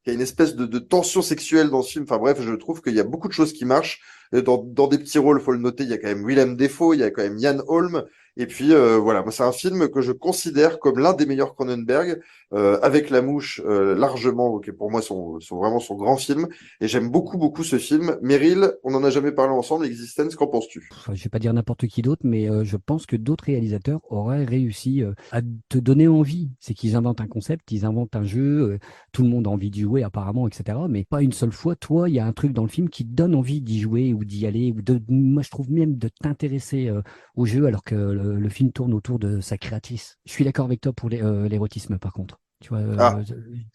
qu'il y a une espèce de tension sexuelle dans ce film. Enfin bref, je trouve qu'il y a beaucoup de choses qui marchent. Dans des petits rôles, faut le noter, il y a quand même Willem Dafoe, il y a quand même Ian Holm. Et puis voilà, moi c'est un film que je considère comme l'un des meilleurs Cronenberg, avec La Mouche largement, qui pour moi sont vraiment son grand film. Et j'aime beaucoup ce film. Meryl, on n'en a jamais parlé ensemble, Existence, qu'en penses-tu? Enfin, je vais pas dire n'importe qui d'autre, mais je pense que d'autres réalisateurs auraient réussi à te donner envie. C'est qu'ils inventent un concept, ils inventent un jeu, tout le monde a envie d'y jouer apparemment, etc. Mais pas une seule fois, toi, il y a un truc dans le film qui te donne envie d'y jouer ou d'y aller, moi je trouve même de t'intéresser au jeu alors que le film tourne autour de sa créatrice. Je suis d'accord avec toi pour l'érotisme par contre. Tu vois, Ah,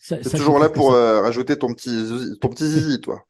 t'es je toujours là trouve que pour rajouter ton petit zizi, toi.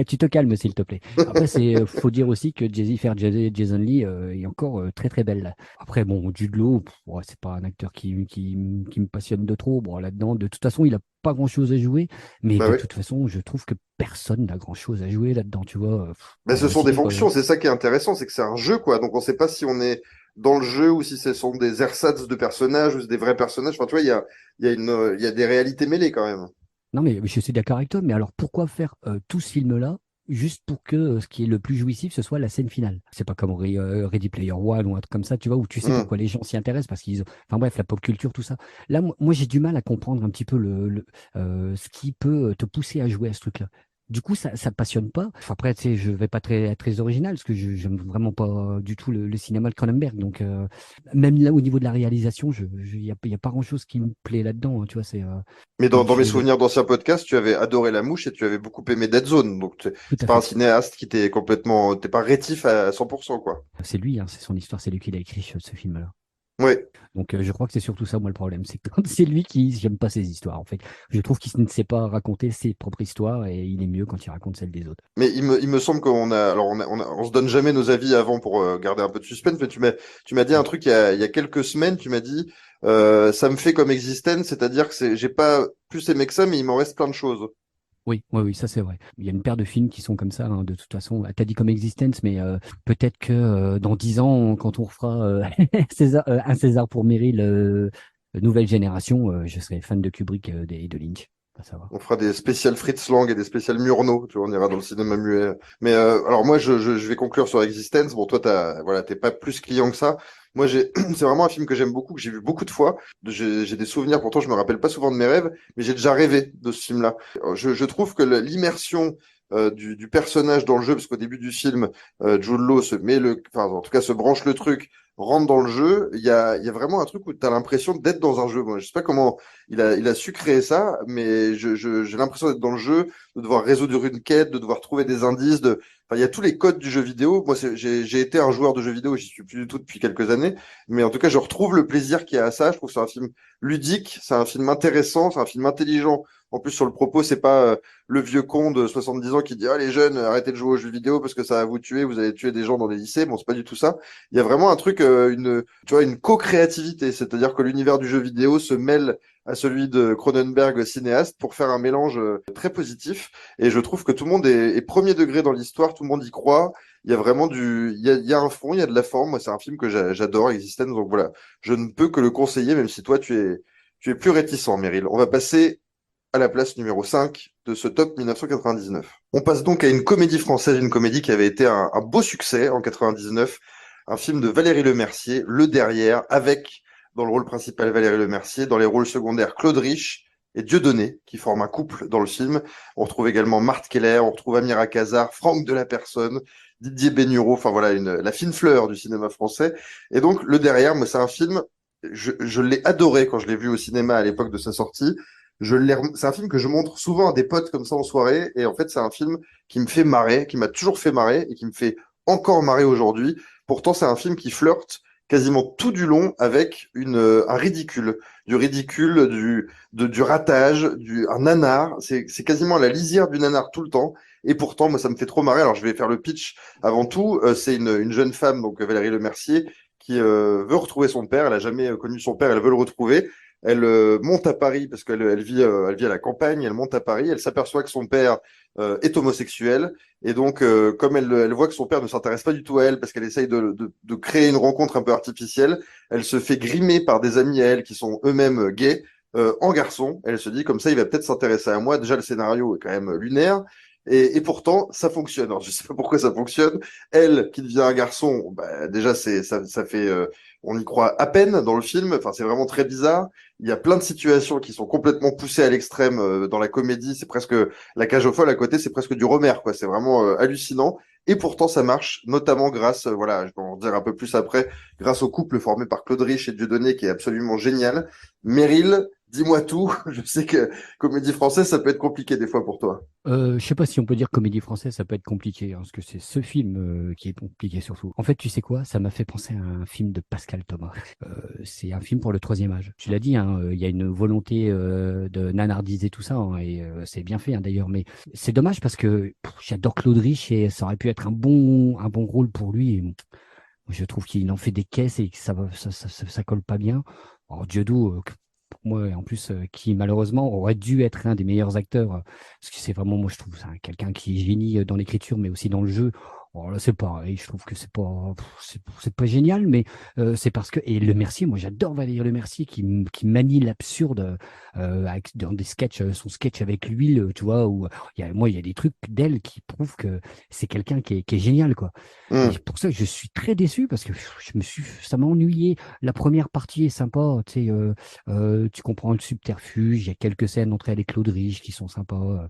tu te calmes, s'il te plaît. Après, faut dire aussi que Jennifer Jason Leigh est encore très très belle là. Après, bon, Jude Law, ouais, c'est pas un acteur qui me passionne de trop. Bon, là-dedans, de toute façon, il a pas grand-chose à jouer, mais Bah de oui. toute façon, je trouve que personne n'a grand-chose à jouer là-dedans, tu vois. Mais ce Dans un sont des film, fonctions, c'est ça qui est intéressant, c'est que c'est un jeu, quoi. Donc on sait pas si on est dans le jeu ou si ce sont des ersatz de personnages ou c'est des vrais personnages. Enfin, tu vois, il y a des réalités mêlées quand même. Non, mais je suis d'accord avec toi, mais alors pourquoi faire tout ce film-là juste pour que ce qui est le plus jouissif, ce soit la scène finale? C'est pas comme Ready Player One ou un truc comme ça, tu vois, où tu sais Hmm. pourquoi les gens s'y intéressent, parce qu'ils ont... Enfin bref, la pop culture, tout ça. Là, moi j'ai du mal à comprendre un petit peu ce qui peut te pousser à jouer à ce truc-là. Du coup, ça passionne pas. Enfin, après, tu sais, je vais pas être très original, parce que je j'aime vraiment pas du tout le cinéma de Cronenberg. Donc, même là, au niveau de la réalisation, y a pas grand-chose qui me plaît là-dedans, hein, tu vois, Mais et dans mes puis, souvenirs d'anciens podcasts, tu avais adoré La Mouche et tu avais beaucoup aimé Dead Zone. Donc tout c'est à pas un fait. cinéaste qui t'est complètement, t'es pas rétif à 100%, quoi. C'est lui, hein, c'est son histoire, c'est lui qui l'a écrit ce film-là. Ouais. Donc je crois que c'est surtout ça, moi, le problème. C'est que quand c'est lui qui... J'aime pas ses histoires, en fait. Je trouve qu'il ne sait pas raconter ses propres histoires et il est mieux quand il raconte celles des autres. Mais il me semble qu'on a, alors on se donne jamais nos avis avant pour garder un peu de suspense. Mais tu m'as dit un truc il y a quelques semaines. Tu m'as dit, ça me fait comme Existence, c'est-à-dire que j'ai pas plus aimé que ça, mais il m'en reste plein de choses. Oui, oui, oui, ça c'est vrai. Il y a une paire de films qui sont comme ça, hein, de toute façon. T'as dit comme Existence, mais peut-être que dans 10 ans, quand on refera un César pour Meryl, nouvelle génération, je serai fan de Kubrick et de Lynch. Pas savoir. On fera des spéciales Fritz Lang et des spéciales Murnau, tu vois, on ira dans le cinéma muet. Mais alors moi, je vais conclure sur Existence. Bon, toi, voilà, t'es pas plus client que ça. Moi, c'est vraiment un film que j'aime beaucoup, que j'ai vu beaucoup de fois. J'ai des souvenirs, pourtant je me rappelle pas souvent de mes rêves, mais j'ai déjà rêvé de ce film-là. Je trouve que l'immersion du personnage dans le jeu, parce qu'au début du film, Jude Law enfin, en tout cas, se branche le truc, rentre dans le jeu. Il y a vraiment un truc où tu as l'impression d'être dans un jeu. Moi, je sais pas comment il a su créer ça, mais j'ai l'impression d'être dans le jeu, de devoir résoudre une quête, de devoir trouver des indices. Enfin, il y a tous les codes du jeu vidéo. Moi, j'ai été un joueur de jeux vidéo, j'y suis plus du tout depuis quelques années, mais en tout cas, je retrouve le plaisir qu'il y a à ça. Je trouve que c'est un film ludique, c'est un film intéressant, c'est un film intelligent. En plus, sur le propos, c'est pas le vieux con de 70 ans qui dit ah les jeunes, arrêtez de jouer aux jeux vidéo parce que ça va vous tuer, vous allez tuer des gens dans les lycées. Bon, c'est pas du tout ça. Il y a vraiment un truc, tu vois, une co-créativité, c'est-à-dire que l'univers du jeu vidéo se mêle à celui de Cronenberg cinéaste pour faire un mélange très positif. Et je trouve que tout le monde est premier degré dans l'histoire, tout le monde y croit. Il y a vraiment il y a un fond, il y a de la forme. Moi, c'est un film que j'adore, Existence. Donc voilà, je ne peux que le conseiller, même si toi, tu es plus réticent, Meryl. On va passer à la place numéro 5 de ce top 1999. On passe donc à une comédie française, une comédie qui avait été un beau succès en 99, un film de Valérie Lemercier, Le Derrière, avec dans le rôle principal Valérie Lemercier, dans les rôles secondaires Claude Rich et Dieudonné, qui forment un couple dans le film. On retrouve également Marthe Keller, on retrouve Amira Cazard, Franck Delapersonne, Didier Bénureau, enfin voilà, la fine fleur du cinéma français. Et donc, Le Derrière, moi, c'est un film, je l'ai adoré quand je l'ai vu au cinéma à l'époque de sa sortie. C'est un film que je montre souvent à des potes comme ça en soirée, et en fait, c'est un film qui me fait marrer, qui m'a toujours fait marrer, et qui me fait encore marrer aujourd'hui. Pourtant, c'est un film qui flirte quasiment tout du long avec un ridicule, du ratage, un nanar. C'est quasiment à la lisière du nanar tout le temps. Et pourtant, moi, ça me fait trop marrer. Alors, je vais faire le pitch avant tout. C'est une jeune femme, donc Valérie Lemercier, qui veut retrouver son père. Elle a jamais connu son père, elle veut le retrouver. Elle monte à Paris parce elle vit à la campagne. Elle monte à Paris. Elle s'aperçoit que son père est homosexuel. Et donc, comme elle voit que son père ne s'intéresse pas du tout à elle parce qu'elle essaye de créer une rencontre un peu artificielle, elle se fait grimer par des amis à elle qui sont eux-mêmes gays en garçon. Elle se dit, comme ça, il va peut-être s'intéresser à moi. Déjà, le scénario est quand même lunaire. Et pourtant, ça fonctionne. Alors, je sais pas pourquoi ça fonctionne. Elle, qui devient un garçon, bah, déjà, ça fait, on y croit à peine dans le film. Enfin, c'est vraiment très bizarre. Il y a plein de situations qui sont complètement poussées à l'extrême dans la comédie. C'est presque la cage aux folles à côté, c'est presque du Romer, quoi. C'est vraiment hallucinant. Et pourtant, ça marche, notamment grâce, voilà, je vais en dire un peu plus après, grâce au couple formé par Claude Rich et Dieudonné, qui est absolument génial. Meryl, dis-moi tout. Je sais que comédie française, ça peut être compliqué des fois pour toi. Je sais pas si on peut dire comédie française, ça peut être compliqué, hein, parce que c'est ce film qui est compliqué surtout. En fait, tu sais quoi? Ça m'a fait penser à un film de Pascal Thomas. C'est un film pour le troisième âge. Tu l'as dit, hein, il y a une volonté de nanardiser tout ça, hein, et c'est bien fait, hein, d'ailleurs. Mais c'est dommage parce que j'adore Claude Rich et ça aurait pu être un bon rôle pour lui. Et, je trouve qu'il en fait des caisses et que ça colle pas bien. Alors, Dieudou, pour moi, en plus, qui malheureusement aurait dû être un des meilleurs acteurs, parce que c'est vraiment, moi, je trouve, c'est quelqu'un qui est génie dans l'écriture, mais aussi dans le jeu. Alors là, c'est pareil, je trouve que c'est pas génial, mais c'est parce que, et Le Mercier, moi, j'adore Valérie Le Mercier qui manie l'absurde dans des sketchs, son sketch avec l'huile, tu vois, où il y a des trucs d'elle qui prouvent que c'est quelqu'un qui est génial, quoi. Et Hmm. c'est pour ça que je suis très déçu parce que ça m'a ennuyé. La première partie est sympa, tu sais, tu comprends le subterfuge, il y a quelques scènes entre elle et Claude Rich qui sont sympas.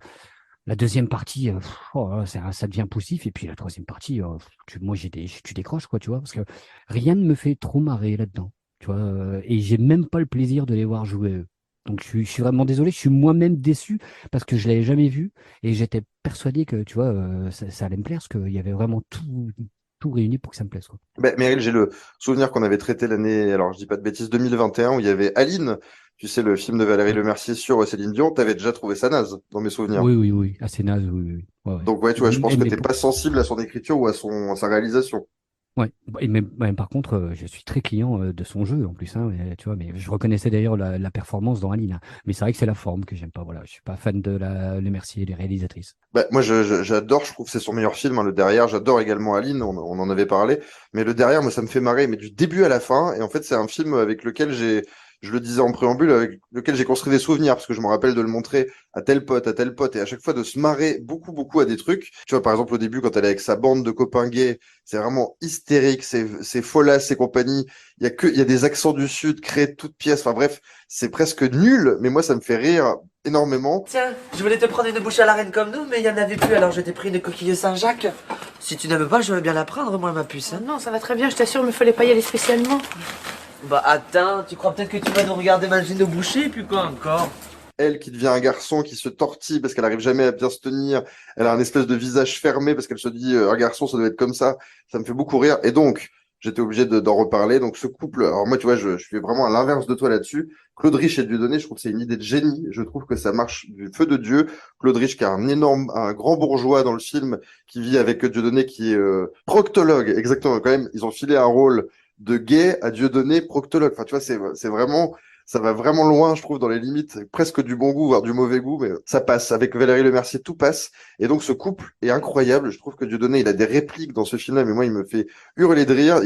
La deuxième partie, oh là là, ça devient poussif. Et puis la troisième partie, moi, tu décroches, quoi, tu vois, parce que rien ne me fait trop marrer là-dedans, tu vois, et j'ai même pas le plaisir de les voir jouer eux. Donc je suis vraiment désolé, je suis moi-même déçu parce que je l'avais jamais vu et j'étais persuadé que, tu vois, ça allait me plaire parce qu'il y avait vraiment tout réuni pour que ça me plaise, quoi. Ben, Meryl, j'ai le souvenir qu'on avait traité l'année, alors je dis pas de bêtises, 2021, où il y avait Aline, tu sais, le film de Valérie Ouais. Lemercier sur Céline Dion. T'avais déjà trouvé ça naze, dans mes souvenirs. Oui, oui, oui, assez naze, oui, oui, oui. Ouais, ouais. Donc ouais, tu vois, je pense que Mais t'es pas sensible à son écriture ou à sa réalisation. ouais, mais par contre, je suis très client de son jeu en plus, hein, tu vois, mais je reconnaissais d'ailleurs la performance dans Aline, hein. Mais c'est vrai que c'est la forme que j'aime pas, voilà, je suis pas fan de Le Mercier et des réalisatrices. Bah, moi, j'adore, je trouve que c'est son meilleur film, hein, le derrière. J'adore également Aline, on en avait parlé. Mais le derrière, moi, ça me fait marrer, mais du début à la fin. Et en fait, c'est un film avec lequel je le disais en préambule, avec lequel j'ai construit des souvenirs, parce que je me rappelle de le montrer à tel pote, à tel pote, et à chaque fois de se marrer beaucoup, beaucoup à des trucs. Tu vois, par exemple, au début, quand elle est avec sa bande de copains gays, c'est vraiment hystérique, c'est folasse et compagnie. Il y a des accents du Sud créés de toutes pièces. Enfin bref, c'est presque nul, mais moi, ça me fait rire énormément. Tiens, je voulais te prendre une bouche à la reine comme nous, mais il y en avait plus, alors je t'ai pris une coquille de Saint-Jacques. Si tu n'aimes pas, je veux bien la prendre, moi, ma puce. Hein. Non, ça va très bien, je t'assure, mais fallait pas y aller spécialement. Bah attends, tu crois peut-être que tu vas nous regarder manger nos bouchées, puis quoi encore? Elle qui devient un garçon qui se tortille parce qu'elle arrive jamais à bien se tenir. Elle a un espèce de visage fermé parce qu'elle se dit un garçon ça doit être comme ça. Ça me fait beaucoup rire. Et donc j'étais obligé d'en reparler. Donc ce couple, alors moi tu vois, je suis vraiment à l'inverse de toi là-dessus. Claude Rich et Dieudonné, je trouve que c'est une idée de génie. Je trouve que ça marche du feu de Dieu. Claude Rich qui est un grand bourgeois dans le film qui vit avec Dieudonné qui est proctologue. Exactement. Quand même, ils ont filé un rôle de gay à Dieudonné proctologue. Enfin tu vois, c'est vraiment ça va vraiment loin, je trouve, dans les limites presque du bon goût, voire du mauvais goût, mais ça passe. Avec Valérie Lemercier, tout passe. Et donc, ce couple est incroyable. Je trouve que Dieudonné, il a des répliques dans ce film-là, mais moi, il me fait hurler de rire.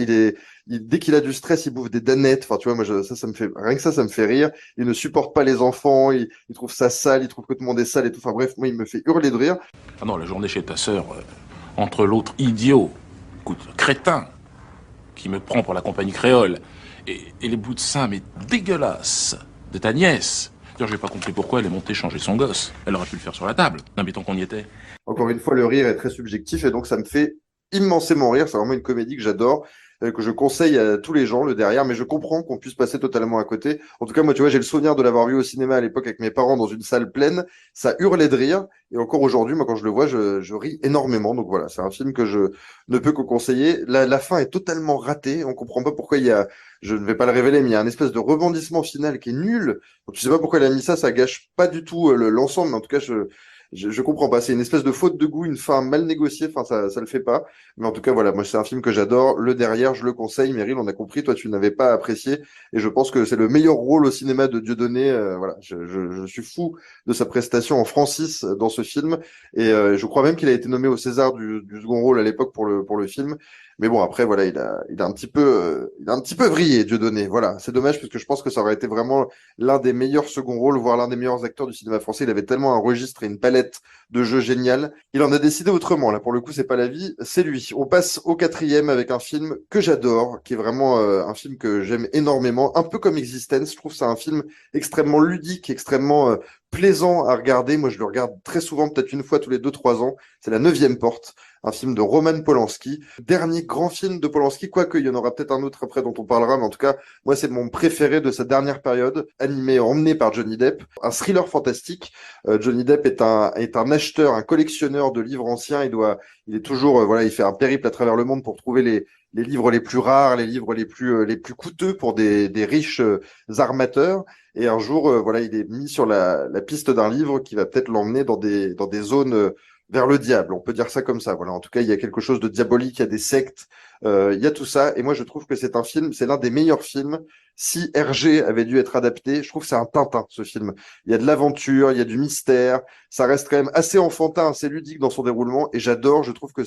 Dès qu'il a du stress, il bouffe des danettes. Enfin, tu vois, moi, ça me fait, rien que ça me fait rire. Il ne supporte pas les enfants. Il trouve ça sale. Il trouve que tout le monde est sale et tout. Enfin, bref, moi, il me fait hurler de rire. Ah non, la journée chez ta sœur, entre l'autre idiot, écoute, crétin, qui me prend pour la compagnie créole, et les bouts de seins, mais dégueulasses, de ta nièce. D'ailleurs, j'ai pas compris pourquoi elle est montée changer son gosse. Elle aurait pu le faire sur la table. Non, mais tant qu'on y était. Encore une fois, le rire est très subjectif et donc ça me fait immensément rire. C'est vraiment une comédie que j'adore, que je conseille à tous les gens, le derrière, mais je comprends qu'on puisse passer totalement à côté. En tout cas, moi, tu vois, j'ai le souvenir de l'avoir vu au cinéma à l'époque avec mes parents dans une salle pleine. Ça hurlait de rire. Et encore aujourd'hui, moi, quand je le vois, je ris énormément. Donc voilà, c'est un film que je ne peux que conseiller. La fin est totalement ratée. On comprend pas pourquoi je ne vais pas le révéler, mais il y a un espèce de rebondissement final qui est nul. Donc, je sais pas pourquoi elle a mis ça. Ça gâche pas du tout l'ensemble, mais en tout cas, je comprends pas. C'est une espèce de faute de goût, une fin mal négociée. Enfin, ça le fait pas. Mais en tout cas, voilà. Moi, c'est un film que j'adore. Le derrière, je le conseille. Meryl, on a compris. Toi, tu n'avais pas apprécié. Et je pense que c'est le meilleur rôle au cinéma de Dieudonné. Voilà. Je suis fou de sa prestation en Francis dans ce film. Et je crois même qu'il a été nommé au César du second rôle à l'époque pour le film. Mais bon, après, voilà, il a un petit peu vrillé, Dieudonné. Voilà, c'est dommage parce que je pense que ça aurait été vraiment l'un des meilleurs seconds rôles, voire l'un des meilleurs acteurs du cinéma français. Il avait tellement un registre et une palette de jeux génial. Il en a décidé autrement. Là, pour le coup, c'est pas la vie, c'est lui. On passe au quatrième avec un film que j'adore, qui est vraiment un film que j'aime énormément, un peu comme Existence. Je trouve que c'est un film extrêmement ludique, extrêmement plaisant à regarder. Moi, je le regarde très souvent, peut-être une fois tous les 2, 3 ans. C'est La Neuvième Porte, un film de Roman Polanski. Dernier grand film de Polanski, quoique il y en aura peut-être un autre après dont on parlera, mais en tout cas, moi, c'est mon préféré de sa dernière période, animé, emmené par Johnny Depp. Un thriller fantastique. Johnny Depp est un acheteur, un collectionneur de livres anciens. Il est toujours, voilà, il fait un périple à travers le monde pour trouver les livres les plus rares, les livres les plus coûteux pour des riches armateurs. Et un jour, voilà, il est mis sur la piste d'un livre qui va peut-être l'emmener dans des zones vers le diable. On peut dire ça comme ça. Voilà. En tout cas, il y a quelque chose de diabolique, il y a des sectes, il y a tout ça. Et moi, je trouve que c'est un film, c'est l'un des meilleurs films. Si Hergé avait dû être adapté, je trouve que c'est un Tintin, ce film. Il y a de l'aventure, il y a du mystère. Ça reste quand même assez enfantin, assez ludique dans son déroulement. Et j'adore, je trouve que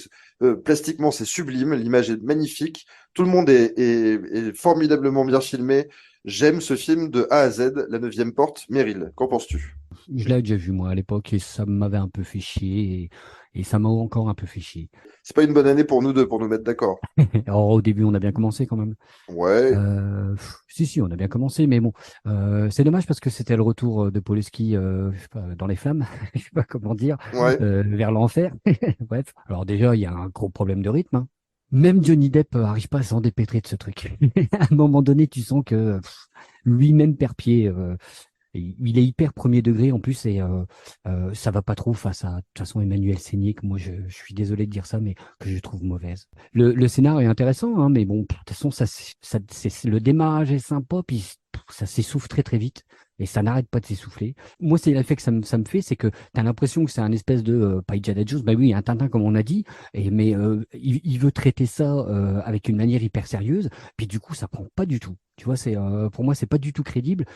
plastiquement, c'est sublime. L'image est magnifique. Tout le monde est formidablement bien filmé. J'aime ce film de A à Z, La Neuvième Porte. Meryl, qu'en penses-tu? Je l'avais déjà vu moi à l'époque et ça m'avait un peu fait chier et ça m'a encore un peu fait chier. C'est pas une bonne année pour nous deux, pour nous mettre d'accord. Alors, au début, on a bien commencé quand même. Ouais, Si, on a bien commencé, mais bon, c'est dommage parce que c'était le retour de Poloski je sais pas, dans les flammes, je sais pas comment dire, ouais. vers l'enfer. Bref, alors déjà, il y a un gros problème de rythme, hein. Même Johnny Depp arrive pas à s'en dépêtrer de ce truc. À un moment donné, tu sens que lui-même perd pied. Il est hyper premier degré en plus et ça va pas trop face à de toute façon Emmanuel Seigné que moi je suis désolé de dire ça mais que je trouve mauvaise. Le scénar est intéressant hein, mais bon de toute façon le démarrage est sympa puis ça s'essouffle très très vite et ça n'arrête pas de s'essouffler. Moi c'est l'effet que ça me fait c'est que tu as l'impression que c'est un espèce de pas Indiana Jones bah oui un Tintin comme on a dit mais il veut traiter ça avec une manière hyper sérieuse puis du coup ça prend pas du tout. Tu vois, pour moi, c'est pas du tout crédible.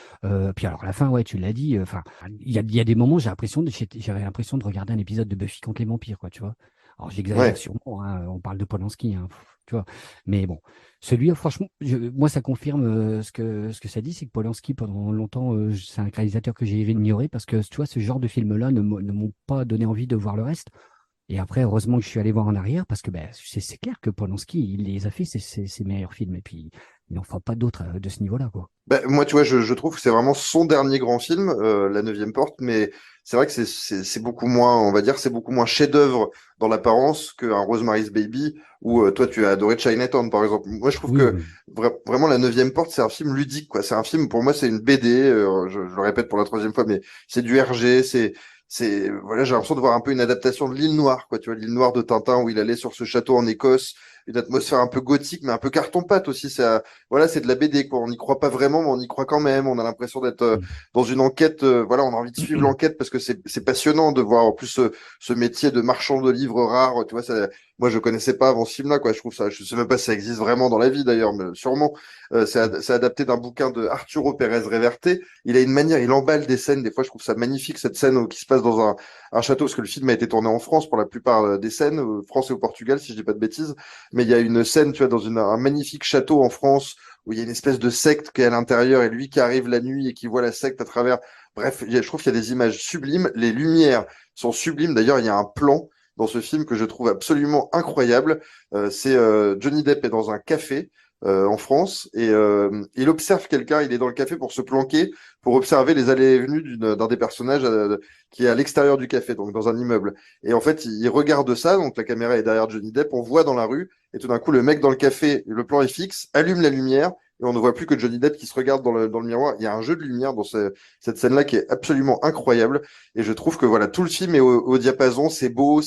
Puis alors, à la fin, ouais, tu l'as dit. Enfin, il y a des moments, j'avais l'impression de regarder un épisode de Buffy contre les vampires, quoi. Tu vois. Alors, j'exagère Ouais. sûrement. Hein, on parle de Polanski, hein, tu vois. Mais bon, celui, franchement, moi, ça confirme ce que ça dit, c'est que Polanski, pendant longtemps, c'est un réalisateur que j'ai ignoré parce que, tu vois, ce genre de film-là ne m'ont pas donné envie de voir le reste. Et après, heureusement que je suis allé voir en arrière parce que ben, c'est clair que Polanski, il les a fait ses meilleurs films. Et puis, il n'en fera pas d'autres de ce niveau-là, quoi. Bah, moi, tu vois, je trouve que c'est vraiment son dernier grand film, La Neuvième Porte, mais c'est vrai que c'est beaucoup moins, on va dire, c'est beaucoup moins chef-d'œuvre dans l'apparence qu'un Rosemary's Baby, ou toi, tu as adoré Chinatown, par exemple. Moi, je trouve Oui, que oui. vraiment, La Neuvième Porte, c'est un film ludique, quoi. C'est un film, pour moi, c'est une BD, je le répète pour la troisième fois, mais c'est du RG, voilà, j'ai l'impression de voir un peu une adaptation de l'île Noire, quoi. Tu vois, l'île Noire de Tintin, où il allait sur ce château en Écosse, une atmosphère un peu gothique, mais un peu carton-pâte aussi. Voilà, c'est de la BD, quoi. On n'y croit pas vraiment, mais on y croit quand même. On a l'impression d'être dans une enquête. Voilà, on a envie de suivre l'enquête parce que c'est passionnant de voir en plus ce métier de marchand de livres rares. Tu vois, moi je connaissais pas avant ce film-là, quoi. Je trouve ça, je sais même pas si ça existe vraiment dans la vie d'ailleurs, mais sûrement. C'est adapté d'un bouquin de Arturo Pérez Reverte. Il a une manière, il emballe des scènes. Des fois, je trouve ça magnifique cette scène qui se passe dans un château, parce que le film a été tourné en France pour la plupart des scènes, France et au Portugal, si je dis pas de bêtises. Mais il y a une scène, tu vois, dans un magnifique château en France où il y a une espèce de secte qui est à l'intérieur et lui qui arrive la nuit et qui voit la secte à travers. Bref, je trouve qu'il y a des images sublimes. Les lumières sont sublimes. D'ailleurs, il y a un plan dans ce film que je trouve absolument incroyable. C'est Johnny Depp est dans un café en France et il observe quelqu'un. Il est dans le café pour se planquer, pour observer les allées et venues d'un des personnages qui est à l'extérieur du café, donc dans un immeuble. Et en fait, il regarde ça, donc la caméra est derrière Johnny Depp, on voit dans la rue, et tout d'un coup, le mec dans le café, le plan est fixe, allume la lumière, et on ne voit plus que Johnny Depp qui se regarde dans le miroir. Il y a un jeu de lumière dans cette scène-là qui est absolument incroyable, et je trouve que voilà, tout le film est au diapason, c'est beau,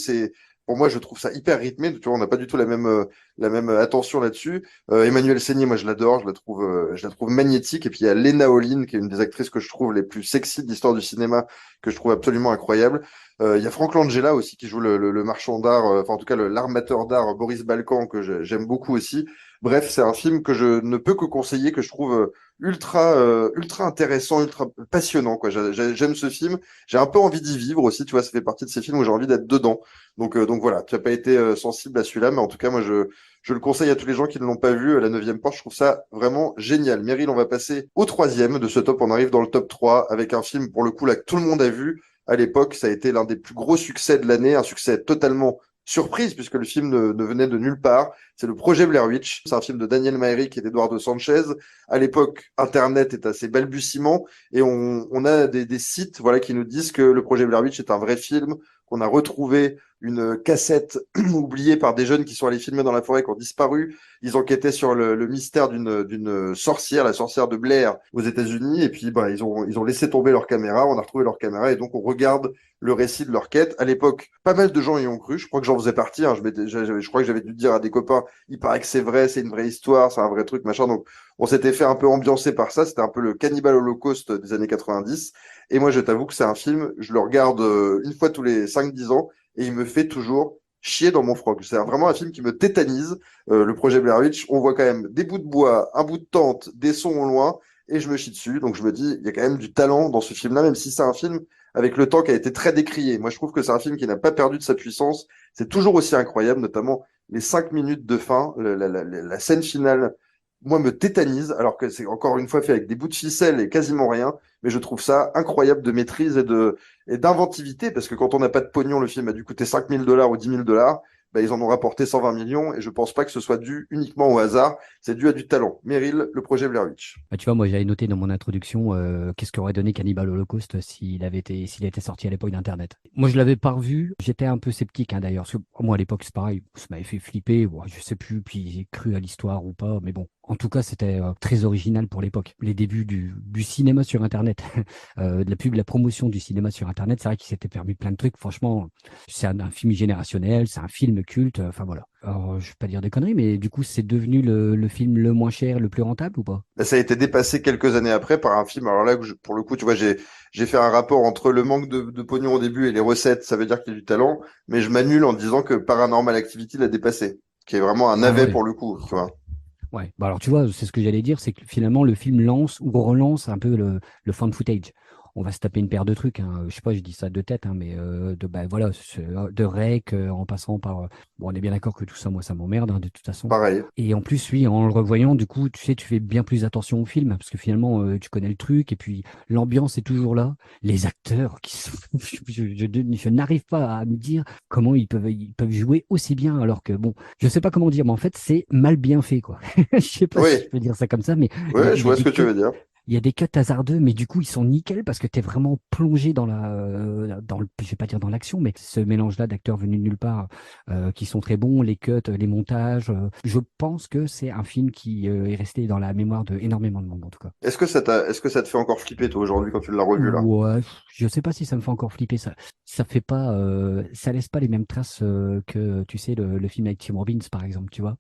pour moi, je trouve ça hyper rythmé. Tu vois, on n'a pas du tout la même attention là-dessus. Emmanuelle Seigné, moi, je la trouve magnétique. Et puis il y a Lena Olin, qui est une des actrices que je trouve les plus sexy de l'histoire du cinéma, que je trouve absolument incroyable. Il y a Frank Langella aussi qui joue le marchand d'art, enfin en tout cas l'armateur d'art Boris Balkan que j'aime beaucoup aussi. Bref, c'est un film que je ne peux que conseiller, que je trouve ultra intéressant, ultra passionnant, quoi. J'aime ce film. J'ai un peu envie d'y vivre aussi, tu vois, ça fait partie de ces films où j'ai envie d'être dedans. Donc voilà, tu n'as pas été sensible à celui-là, mais en tout cas, moi, je le conseille à tous les gens qui ne l'ont pas vu, La Neuvième Porte. Je trouve ça vraiment génial. Meryl, on va passer au troisième de ce top. On arrive dans le top 3 avec un film, pour le coup, là, que tout le monde a vu. À l'époque, ça a été l'un des plus gros succès de l'année, un succès totalement surprise, puisque le film ne venait de nulle part. C'est le projet Blair Witch. C'est un film de Daniel Myrick et d'Eduardo Sanchez. À l'époque, Internet est assez balbutiement et on a des sites, voilà, qui nous disent que le projet Blair Witch est un vrai film, qu'on a retrouvé une cassette oubliée par des jeunes qui sont allés filmer dans la forêt, qui ont disparu. Ils enquêtaient sur le mystère d'une sorcière, la sorcière de Blair aux États-Unis. Et puis, bah, ils ont laissé tomber leur caméra. On a retrouvé leur caméra et donc on regarde le récit de leur quête. À l'époque, pas mal de gens y ont cru. Je crois que j'en faisais partie. Hein. Je crois que j'avais dû dire à des copains, il paraît que c'est vrai, c'est une vraie histoire, c'est un vrai truc, machin. Donc, on s'était fait un peu ambiancer par ça. C'était un peu le Cannibal Holocaust des années 90. Et moi, je t'avoue que c'est un film, je le regarde une fois tous les 5-10 ans et il me fait toujours chier dans mon froc. C'est vraiment un film qui me tétanise. Le projet Blair Witch, on voit quand même des bouts de bois, un bout de tente, des sons au loin et je me chie dessus. Donc, je me dis, il y a quand même du talent dans ce film-là, même si c'est un film avec le temps qui a été très décrié. Moi, je trouve que c'est un film qui n'a pas perdu de sa puissance. C'est toujours aussi incroyable, notamment les 5 minutes de fin, la scène finale, moi, me tétanise, alors que c'est encore une fois fait avec des bouts de ficelle et quasiment rien. Mais je trouve ça incroyable de maîtrise et d'inventivité, parce que quand on n'a pas de pognon, le film a dû coûter 5 000 $ ou 10 000 $. Bah, ils en ont rapporté 120 millions et je pense pas que ce soit dû uniquement au hasard. C'est dû à du talent. Meryl, le projet Blair Witch. Bah, tu vois, moi j'avais noté dans mon introduction qu'est-ce qu'aurait donné Cannibal Holocaust s'il était sorti à l'époque d'Internet. Moi je l'avais pas revu, j'étais un peu sceptique hein, d'ailleurs, parce que moi à l'époque c'est pareil, ça m'avait fait flipper, bon, je sais plus, puis j'ai cru à l'histoire ou pas, mais bon, en tout cas c'était très original pour l'époque. Les débuts du cinéma sur Internet, de la pub, la promotion du cinéma sur Internet, c'est vrai qu'il s'était permis plein de trucs, franchement, c'est un film générationnel, c'est un film culte, enfin voilà. Alors, je vais pas dire des conneries, mais du coup, c'est devenu le film le moins cher, le plus rentable ou pas? Ça a été dépassé quelques années après par un film. Alors là, pour le coup, tu vois, j'ai fait un rapport entre le manque de pognon au début et les recettes. Ça veut dire qu'il y a du talent, mais je m'annule en disant que Paranormal Activity l'a dépassé, qui est vraiment un Ah navet ouais. pour le coup, tu vois. Ouais, bah alors tu vois, c'est ce que j'allais dire, c'est que finalement le film lance ou relance un peu le fan footage. On va se taper une paire de trucs, hein. Je sais pas, je dis ça de tête, hein, mais bah, voilà, de rec en passant par. Bon, on est bien d'accord que tout ça, moi, ça m'emmerde hein, de toute façon. Pareil. Et en plus, oui, en le revoyant, du coup, tu sais, tu fais bien plus attention au film parce que finalement, tu connais le truc et puis l'ambiance est toujours là. Les acteurs qui sont, je n'arrive pas à me dire comment ils peuvent jouer aussi bien alors que bon, je sais pas comment dire, mais en fait, c'est mal bien fait, quoi. Je sais pas si je Oui, peux dire ça comme ça, mais ouais, je il y a vois ce des que tu veux dire. il y a des cuts hasardeux, mais du coup, ils sont nickel parce que tu es vraiment plongé je vais pas dire dans l'action, mais ce mélange-là d'acteurs venus de nulle part qui sont très bons, les cuts, les montages. Je pense que c'est un film qui est resté dans la mémoire de énormément de monde, en tout cas. Est-ce que ça te fait encore flipper, toi, aujourd'hui, quand tu l'as revu, là? Ouais, je sais pas si ça me fait encore flipper. Ça fait pas, ça laisse pas les mêmes traces que, tu sais, le film avec Tim Robbins, par exemple, tu vois.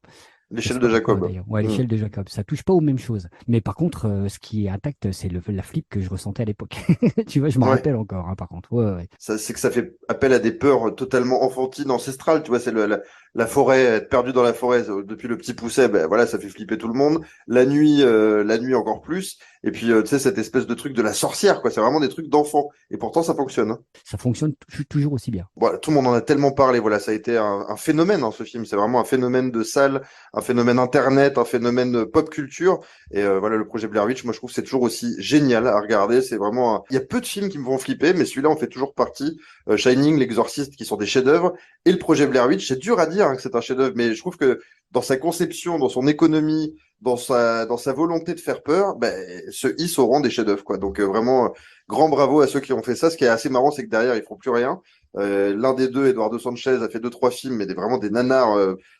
Je L'échelle sais de pas pourquoi Jacob. d'ailleurs. Ouais, Hmm. l'échelle de Jacob, ça touche pas aux mêmes choses. Mais par contre, ce qui est intact, c'est la flip que je ressentais à l'époque. Tu vois, je m'en Ouais. rappelle encore, hein, par contre. Ouais, ouais. C'est que ça fait appel à des peurs totalement enfantines, ancestrales. Tu vois, c'est la forêt, être perdu dans la forêt depuis le petit pousset, ben voilà, ça fait flipper tout le monde. La nuit encore plus. Et puis, tu sais, cette espèce de truc de la sorcière, quoi. C'est vraiment des trucs d'enfants. Et pourtant, ça fonctionne. Hein. Ça fonctionne toujours aussi bien. Voilà, tout le monde en a tellement parlé. Voilà, ça a été un phénomène, hein, ce film. C'est vraiment un phénomène de salle, un phénomène internet, un phénomène pop culture. Et voilà, le projet Blair Witch, moi, je trouve que c'est toujours aussi génial à regarder. C'est vraiment, il y a peu de films qui me font flipper, mais celui-là en fait toujours partie. Shining, L'Exorciste, qui sont des chefs-d'œuvre, et le projet Blair Witch, c'est dur à dire hein, que c'est un chef-d'œuvre, mais je trouve que dans sa conception, dans son économie, dans sa volonté de faire peur, ben, se hisse au rang des chefs-d'œuvre, quoi. Donc vraiment, grand bravo à ceux qui ont fait ça. Ce qui est assez marrant, c'est que derrière, ils font plus rien. L'un des deux, Eduardo Sanchez, a fait 2-3 films, mais vraiment des nanars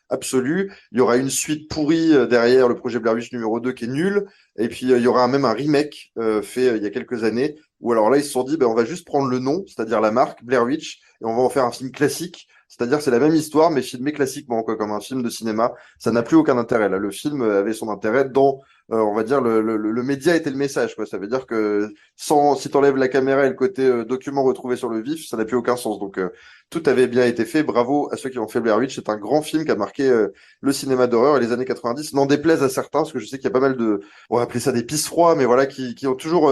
absolus. Il y aura une suite pourrie derrière le projet Blair Witch numéro 2 qui est nul. Et puis, il y aura même un remake fait il y a quelques années, où alors là, ils se sont dit, ben, on va juste prendre le nom, c'est-à-dire la marque Blair Witch, et on va en faire un film classique. C'est-à-dire que c'est la même histoire, mais filmée classiquement, quoi, comme un film de cinéma. Ça n'a plus aucun intérêt. Là, le film avait son intérêt dans, on va dire, le média était le message, quoi. Ça veut dire que si t'enlèves la caméra et le côté document retrouvé sur le vif, ça n'a plus aucun sens. Donc, tout avait bien été fait. Bravo à ceux qui ont fait Blair Witch. C'est un grand film qui a marqué le cinéma d'horreur et les années 90. N'en déplaise à certains, parce que je sais qu'il y a pas mal de, on va appeler ça des pisse froids, mais voilà, qui ont toujours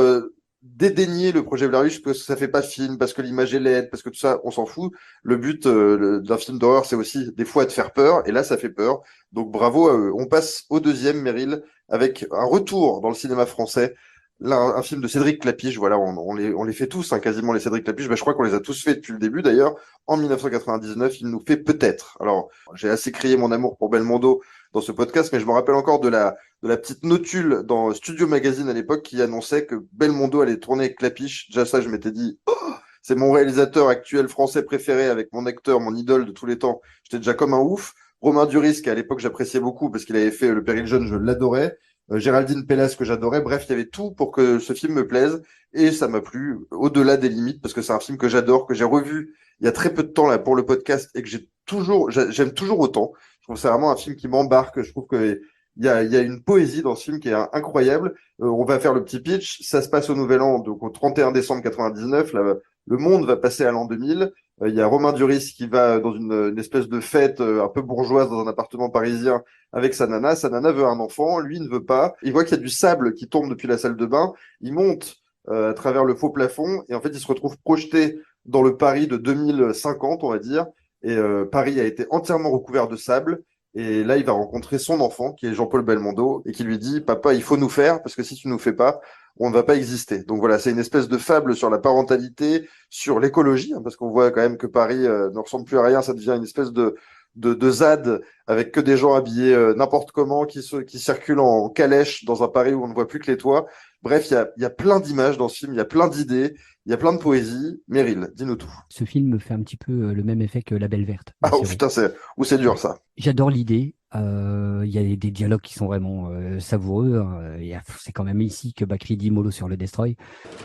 dédaigné le projet Blair Witch parce que ça fait pas film, parce que l'image est laide, parce que tout ça, on s'en fout. Le but d'un film d'horreur, c'est aussi des fois de faire peur, et là, ça fait peur. Donc bravo à eux. On passe au deuxième, Meryl, avec un retour dans le cinéma français. Là, un film de Cédric Clapiche, voilà, on les fait tous, hein, quasiment les Cédric Clapiche. Ben, je crois qu'on les a tous fait depuis le début d'ailleurs. En 1999, il nous fait Peut-être. Alors, j'ai assez crié mon amour pour Belmondo dans ce podcast, mais je me rappelle encore de la petite notule dans Studio Magazine à l'époque qui annonçait que Belmondo allait tourner avec Clapiche. Déjà ça, je m'étais dit, oh, c'est mon réalisateur actuel français préféré avec mon acteur, mon idole de tous les temps. J'étais déjà comme un ouf. Romain Duris, qu'à l'époque j'appréciais beaucoup parce qu'il avait fait Le Péril Jeune, je l'adorais. Géraldine Pellas que j'adorais. Bref, il y avait tout pour que ce film me plaise et ça m'a plu au-delà des limites parce que c'est un film que j'adore, que j'ai revu il y a très peu de temps là pour le podcast et que j'aime toujours autant. Je trouve que c'est vraiment un film qui m'embarque. Je trouve que il y a une poésie dans ce film qui est incroyable. On va faire le petit pitch. Ça se passe au Nouvel An, donc au 31 décembre 99. Là, le monde va passer à l'an 2000. Il y a Romain Duris qui va dans une espèce de fête un peu bourgeoise dans un appartement parisien avec sa nana. Sa nana veut un enfant, lui ne veut pas. Il voit qu'il y a du sable qui tombe depuis la salle de bain. Il monte à travers le faux plafond et en fait il se retrouve projeté dans le Paris de 2050, on va dire. Et Paris a été entièrement recouvert de sable. Et là, il va rencontrer son enfant, qui est Jean-Paul Belmondo, et qui lui dit, Papa, il faut nous faire, parce que si tu nous fais pas, on ne va pas exister. Donc voilà, c'est une espèce de fable sur la parentalité, sur l'écologie, hein, parce qu'on voit quand même que Paris ne ressemble plus à rien, ça devient une espèce de ZAD avec que des gens habillés n'importe comment, qui circulent en calèche dans un Paris où on ne voit plus que les toits. Bref, il y a plein d'images dans ce film, il y a plein d'idées, il y a plein de poésie. Meryl, dis-nous tout. Ce film me fait un petit peu le même effet que La Belle Verte. Ah oh, putain, c'est dur ça. J'adore l'idée. Il y a des dialogues qui sont vraiment savoureux, hein. C'est quand même ici que Bakri dit mollo sur le Destroy.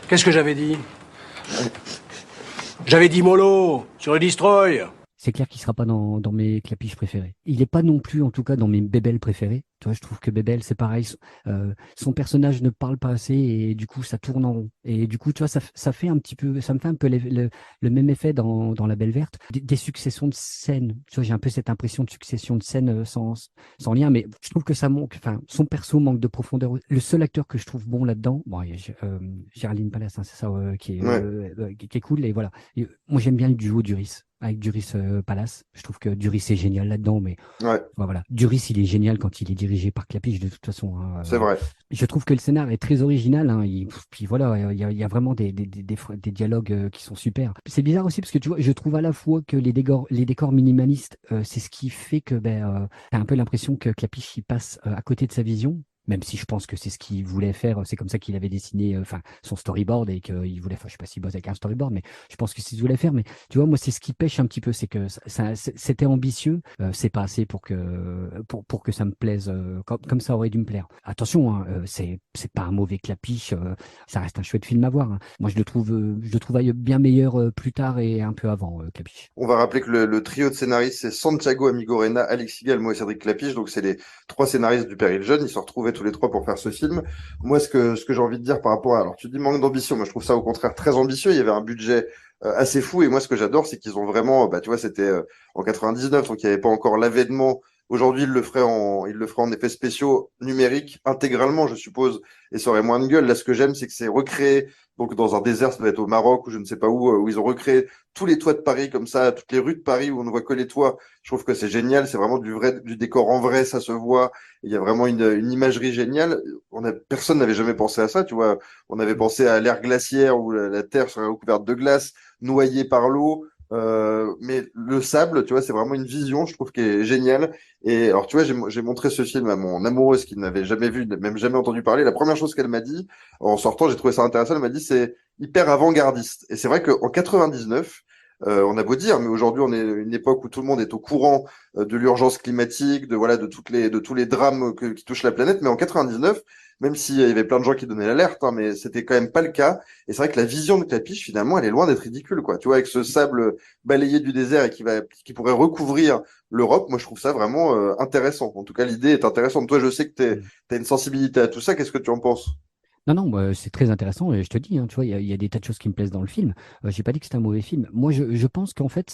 Qu'est-ce que j'avais dit? J'avais dit mollo sur le Destroy. C'est clair qu'il sera pas dans mes clapiches préférés. Il est pas non plus, en tout cas, dans mes bébelles préférés. Tu vois, je trouve que Bébel, c'est pareil. Son personnage ne parle pas assez et du coup, ça tourne en rond. Et du coup, tu vois, ça fait un petit peu, ça me fait un peu le même effet dans La Belle Verte. Des successions de scènes. Tu vois, j'ai un peu cette impression de succession de scènes sans lien, mais je trouve que ça manque. Enfin, son perso manque de profondeur. Le seul acteur que je trouve bon là-dedans, bon, il y a Géraldine Pallas, hein, c'est ça, qui est cool. Et voilà. Et, moi, j'aime bien le duo Duris avec Duris Pallas. Je trouve que Duris est génial là-dedans, mais voilà. Duris, il est génial quand il est dirigé par Clapiche de toute façon. Hein. C'est vrai. Je trouve que le scénar est très original. Hein. Puis voilà, il y a vraiment des dialogues qui sont super. C'est bizarre aussi parce que tu vois, je trouve à la fois que les décors minimalistes, c'est ce qui fait que t'as un peu l'impression que Clapiche il passe à côté de sa vision. Même si je pense que c'est ce qu'il voulait faire, c'est comme ça qu'il avait dessiné son storyboard et qu'il voulait, je sais pas s'il bosse avec un storyboard, mais je pense que c'est ce qu'il voulait faire. Mais tu vois, moi, c'est ce qui pêche un petit peu, c'est que c'était ambitieux, c'est pas assez pour que ça me plaise comme ça aurait dû me plaire. Attention, hein, c'est pas un mauvais Clapiche, ça reste un chouette film à voir. Hein. Moi, je le trouve bien meilleur plus tard et un peu avant Clapiche. On va rappeler que le trio de scénaristes, c'est Santiago Amigorena, Alexis Galmo et Cédric Clapiche, donc c'est les 3 scénaristes du Péril Jeune. Ils se retrouvaient tous les 3 pour faire ce film. Moi, ce que j'ai envie de dire par rapport à... Alors, tu dis manque d'ambition. Moi, je trouve ça au contraire très ambitieux. Il y avait un budget assez fou. Et moi, ce que j'adore, c'est qu'ils ont vraiment... tu vois, c'était en 99, donc il n'y avait pas encore l'avènement. Aujourd'hui, ils le feraient en effets spéciaux numériques intégralement, je suppose, et ça aurait moins de gueule. Là, ce que j'aime, c'est que c'est recréé, donc dans un désert, ça doit être au Maroc ou je ne sais pas où ils ont recréé tous les toits de Paris comme ça, toutes les rues de Paris où on ne voit que les toits. Je trouve que c'est génial, c'est vraiment du décor en vrai, ça se voit. Il y a vraiment une imagerie géniale. Personne n'avait jamais pensé à ça, tu vois. On avait pensé à l'ère glaciaire où la terre serait recouverte de glace, noyée par l'eau. Mais le sable, tu vois, c'est vraiment une vision, je trouve, qui est géniale. Et alors, tu vois, j'ai montré ce film à mon amoureuse qui n'avait jamais vu, même jamais entendu parler. La première chose qu'elle m'a dit, en sortant, j'ai trouvé ça intéressant, elle m'a dit, c'est hyper avant-gardiste. Et c'est vrai qu'en 99, On a beau dire, mais aujourd'hui, on est à une époque où tout le monde est au courant de l'urgence climatique, de tous les drames qui touchent la planète. Mais en 99, même s'il y avait plein de gens qui donnaient l'alerte, hein, mais c'était quand même pas le cas. Et c'est vrai que la vision de Clapiche, finalement, elle est loin d'être ridicule, quoi. Tu vois, avec ce sable balayé du désert et qui pourrait recouvrir l'Europe, moi, je trouve ça vraiment intéressant. En tout cas, l'idée est intéressante. Toi, je sais que Mm. t'as une sensibilité à tout ça. Qu'est-ce que tu en penses? Non, non, c'est très intéressant et je te dis, hein, tu vois, il y a des tas de choses qui me plaisent dans le film. J'ai pas dit que c'était un mauvais film. Moi, je pense qu'en fait,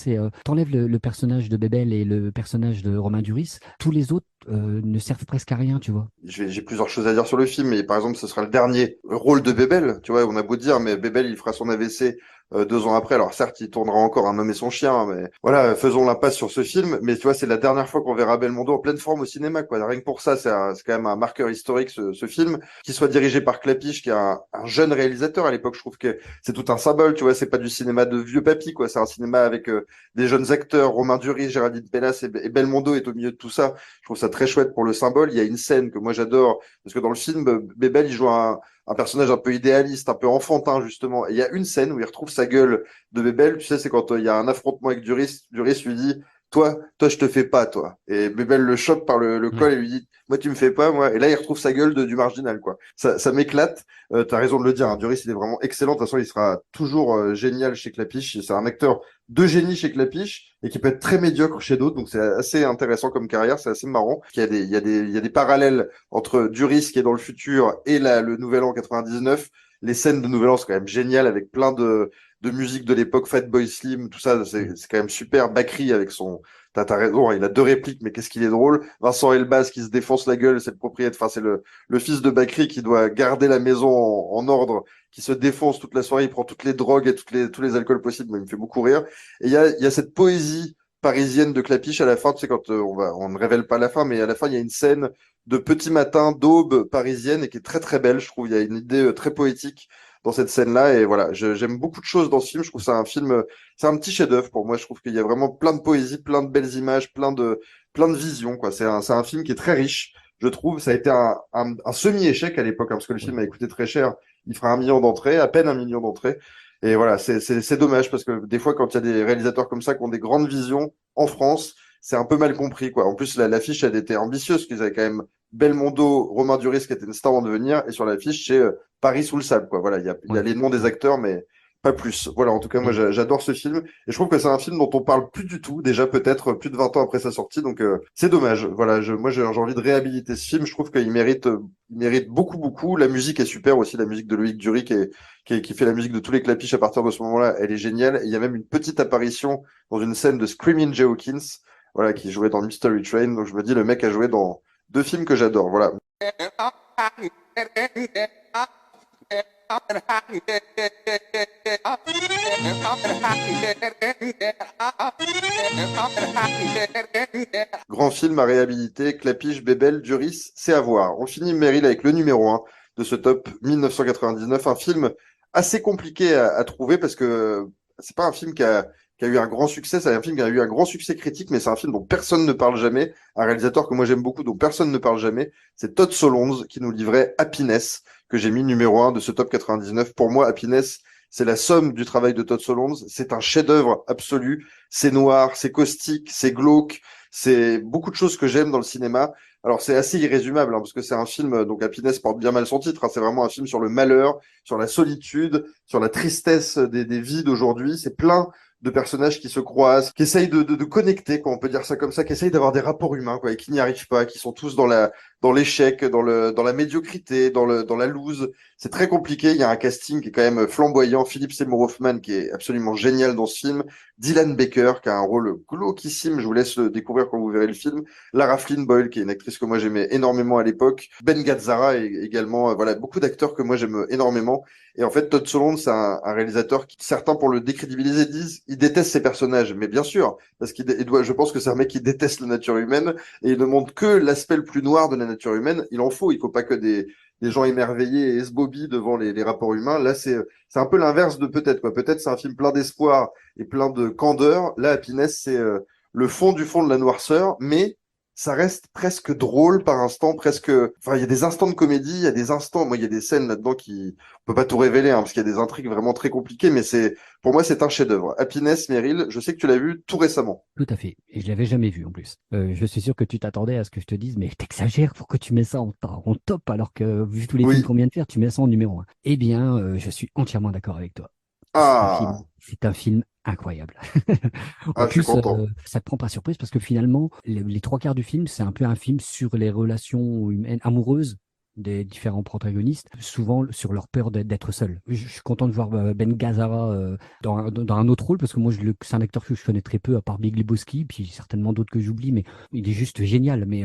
t'enlèves le personnage de Bébel et le personnage de Romain Duris, tous les autres ne servent presque à rien, tu vois. J'ai plusieurs choses à dire sur le film, mais par exemple, ce sera le dernier rôle de Bébel. Tu vois, on a beau dire, mais Bébel, il fera son AVC 2 ans après. Alors certes, il tournera encore Un homme et son chien, hein, mais voilà, faisons l'impasse sur ce film. Mais tu vois, c'est la dernière fois qu'on verra Belmondo en pleine forme au cinéma, quoi. Rien que pour ça, c'est quand même un marqueur historique, ce film, qui soit dirigé par Clapiche, qui est un jeune réalisateur à l'époque. Je trouve que c'est tout un symbole, tu vois. C'est pas du cinéma de vieux papy, quoi. C'est un cinéma avec des jeunes acteurs. Romain Duris, Géraldine Pellas et Belmondo est au milieu de tout ça. Je trouve ça très chouette pour le symbole. Il y a une scène que moi j'adore, parce que dans le film, Bébel, il joue un personnage un peu idéaliste, un peu enfantin, justement. Et il y a une scène où il retrouve sa gueule de Bébel. Tu sais, c'est quand il y a un affrontement avec Duris. Duris lui dit, toi, je te fais pas, toi. Et Bébel le chope par le Ouais. col et lui dit, moi, tu me fais pas, moi. Et là, il retrouve sa gueule du marginal, quoi. Ça m'éclate. T'as raison de le dire, hein. Duris, il est vraiment excellent. De toute façon, il sera toujours génial chez Clapiche. C'est un acteur de génie chez Clapiche et qui peut être très médiocre chez d'autres. Donc c'est assez intéressant comme carrière, c'est assez marrant. Il y a des parallèles entre Duris qui est dans le futur et le Nouvel An 99. Les scènes de Nouvel An sont quand même géniales avec plein de musique de l'époque, Fatboy Slim, tout ça, Mm. c'est quand même super. Bakri avec t'as raison, hein, il a 2 répliques, mais qu'est-ce qu'il est drôle. Vincent Elbaz qui se défonce la gueule, c'est le propriétaire, enfin c'est le fils de Bakri qui doit garder la maison en ordre, qui se défonce toute la soirée, il prend toutes les drogues et tous les alcools possibles, mais il me fait beaucoup rire. Et il y a cette poésie parisienne de Clapiche à la fin, tu sais, quand on ne révèle pas la fin, mais à la fin, il y a une scène de petit matin, d'aube parisienne et qui est très très belle, je trouve. Il y a une idée très poétique dans cette scène-là. Et voilà, j'aime beaucoup de choses dans ce film. Je trouve ça un film, c'est un petit chef-d'œuvre pour moi. Je trouve qu'il y a vraiment plein de poésie, plein de belles images, plein de visions, quoi. C'est un film qui est très riche. Je trouve, ça a été un semi-échec à l'époque, hein, parce que le Ouais. film a coûté très cher. Il fera 1 million d'entrées, à peine 1 million d'entrées. Et voilà, c'est dommage parce que des fois, quand il y a des réalisateurs comme ça qui ont des grandes visions en France, c'est un peu mal compris, quoi. En plus, l'affiche, elle était ambitieuse, qu'ils avaient quand même Belmondo, Romain Duris, qui était une star en devenir, et sur l'affiche, c'est Paris sous le sable, quoi. Voilà, il y a Ouais. les noms des acteurs, mais pas plus. Voilà, en tout cas, moi, Et, j'adore ce film, et je trouve que c'est un film dont on parle plus du tout, déjà peut-être plus de 20 ans après sa sortie, donc c'est dommage. Voilà, moi, j'ai envie de réhabiliter ce film. Je trouve il mérite beaucoup, beaucoup. La musique est super aussi, la musique de Loïc Dury, qui fait la musique de tous les Clapiches à partir de ce moment-là, elle est géniale. Et il y a même une petite apparition dans une scène de Screaming Jay Hawkins, voilà, qui jouait dans Mystery Train. Donc je me dis, le mec a joué dans 2 films que j'adore. Voilà. Grand film à réhabiliter, Clapiche, Bébel, Duris, c'est à voir. On finit Meryl avec le numéro 1 de ce top 1999, un film assez compliqué à trouver parce que c'est pas un film qui a eu un grand succès, c'est un film qui a eu un grand succès critique, mais c'est un film dont personne ne parle jamais, un réalisateur que moi j'aime beaucoup, dont personne ne parle jamais, c'est Todd Solondz qui nous livrait Happiness, que j'ai mis numéro 1 de ce top 99. Pour moi, Happiness, c'est la somme du travail de Todd Solondz, c'est un chef-d'œuvre absolu, c'est noir, c'est caustique, c'est glauque, c'est beaucoup de choses que j'aime dans le cinéma. Alors c'est assez irrésumable, hein, parce que c'est un film, donc Happiness porte bien mal son titre, hein, c'est vraiment un film sur le malheur, sur la solitude, sur la tristesse des vies d'aujourd'hui. C'est plein de personnages qui se croisent, qui essayent de connecter, quoi, on peut dire ça comme ça, qui essayent d'avoir des rapports humains, quoi, et qui n'y arrivent pas, qui sont tous dans l'échec, dans la médiocrité, dans la loose. C'est très compliqué. Il y a un casting qui est quand même flamboyant. Philippe Seymour Hoffman, qui est absolument génial dans ce film. Dylan Baker, qui a un rôle glauquissime. Je vous laisse le découvrir quand vous verrez le film. Lara Flynn Boyle, qui est une actrice que moi j'aimais énormément à l'époque. Ben Gazzara également. Voilà, beaucoup d'acteurs que moi j'aime énormément. Et en fait, Todd Solondz, c'est un réalisateur qui, certains pour le décrédibiliser disent, il déteste ses personnages. Mais bien sûr, parce je pense que c'est un mec qui déteste la nature humaine et il ne montre que l'aspect le plus noir de la nature humaine. Il en faut. Il faut pas que des gens émerveillés et esbobis devant les rapports humains. Là, c'est un peu l'inverse de peut-être, quoi. Peut-être c'est un film plein d'espoir et plein de candeur. Là, Happiness, c'est le fond du fond de la noirceur, mais ça reste presque drôle par instant, presque. Enfin, il y a des instants de comédie, il y a des instants. Moi, il y a des scènes là-dedans qui, on peut pas tout révéler, hein, parce qu'il y a des intrigues vraiment très compliquées, mais pour moi, c'est un chef-d'œuvre. Happiness, Meryl, je sais que tu l'as vu tout récemment. Tout à fait. Et je l'avais jamais vu en plus. Je suis sûr que tu t'attendais à ce que je te dise, mais t'exagères, pourquoi tu mets ça en top alors que, vu tous les films Oui. qu'on vient de faire, tu mets ça en numéro 1. Eh bien, je suis entièrement d'accord avec toi. Ah, C'est un film incroyable. En je suis plus, content. ça te prend pas surprise parce que finalement, les trois quarts du film, c'est un peu un film sur les relations humaines, amoureuses des différents protagonistes, souvent sur leur peur d'être seuls. Je suis content de voir Ben Gazzara dans un autre rôle parce que moi, c'est un acteur que je connais très peu à part Big Lebowski, puis certainement d'autres que j'oublie, mais il est juste génial. Mais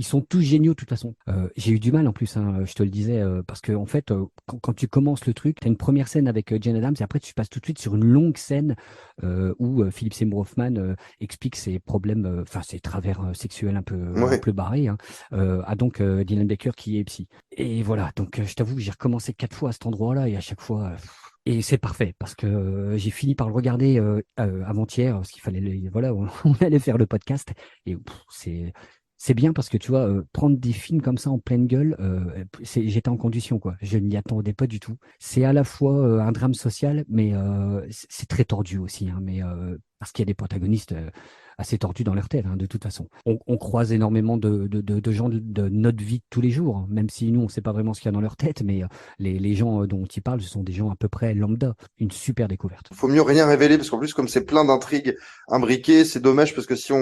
ils sont tous géniaux de toute façon. J'ai eu du mal en plus, hein, je te le disais, parce que en fait, quand tu commences le truc, tu as une première scène avec Jane Addams et après tu passes tout de suite sur une longue scène où Philip Seymour Hoffman explique ses problèmes, enfin ses travers sexuels un Ouais. peu barrés, hein, à donc Dylan Baker qui est psy. Et voilà, donc je t'avoue, j'ai recommencé 4 fois à cet endroit-là et à chaque fois. Et c'est parfait parce que j'ai fini par le regarder avant-hier parce qu'il fallait, voilà, on allait faire le podcast et c'est bien parce que tu vois, prendre des films comme ça en pleine gueule, j'étais en condition, quoi. Je n'y attendais pas du tout. C'est à la fois un drame social, mais c'est très tordu aussi, hein, mais parce qu'il y a des protagonistes assez tordus dans leur tête, hein, de toute façon. On croise énormément de gens de notre vie de tous les jours, hein, même si nous, on ne sait pas vraiment ce qu'il y a dans leur tête, mais les gens dont ils parlent, ce sont des gens à peu près lambda. Une super découverte. Faut mieux rien révéler parce qu'en plus, comme c'est plein d'intrigues imbriquées, c'est dommage parce que si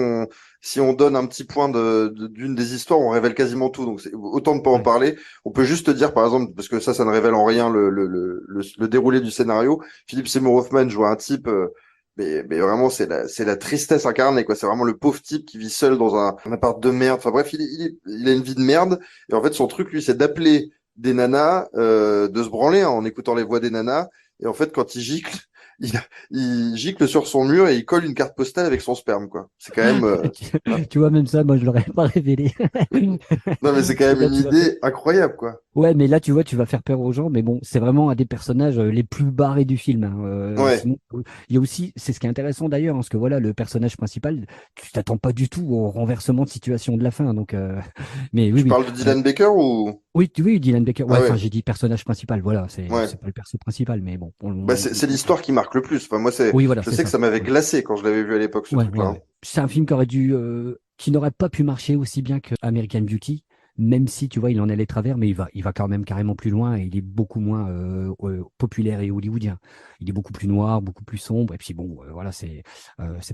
on donne un petit point d'une des histoires, on révèle quasiment tout. Donc, c'est autant de pas en Ouais. parler. On peut juste te dire, par exemple, parce que ça ne révèle en rien le déroulé du scénario. Philippe Seymour Hoffman joue un type, mais vraiment, c'est la tristesse incarnée, quoi. C'est vraiment le pauvre type qui vit seul dans un appart de merde. Enfin bref, il a une vie de merde. Et en fait, son truc, lui, c'est d'appeler des nanas, de se branler, hein, en écoutant les voix des nanas. Et en fait, quand il gicle, il, il gicle sur son mur et il colle une carte postale avec son sperme, quoi. C'est quand même, Tu vois, même ça, moi, je l'aurais pas révélé. non, mais c'est quand même Là, une tu vas faire. idée incroyable, quoi. Ouais, mais là, tu vois, tu vas faire peur aux gens, mais bon, c'est vraiment un des personnages les plus barrés du film, hein. Ouais. Sinon, il y a aussi, c'est ce qui est intéressant d'ailleurs, hein, parce que voilà, le personnage principal, tu t'attends pas du tout au renversement de situation de la fin, donc, mais oui, Tu oui. parles de Dylan Baker ou? Oui, Dylan Baker. Ouais, Ah enfin, ouais. j'ai dit personnage principal, voilà, Ouais. c'est pas le perso principal, mais bon. Bah, c'est l'histoire qui marque le plus. Enfin, moi, Oui, voilà, je c'est sais que ça. ça m'avait Ouais. glacé quand je l'avais vu à l'époque, ce Ouais, ouais, truc-là, hein. ouais. C'est un film qui n'aurait pas pu marcher aussi bien que American Beauty, même si, tu vois, il en a les travers, mais il va quand même carrément plus loin et il est beaucoup moins populaire et hollywoodien. Il est beaucoup plus noir, beaucoup plus sombre, et puis bon, voilà, c'est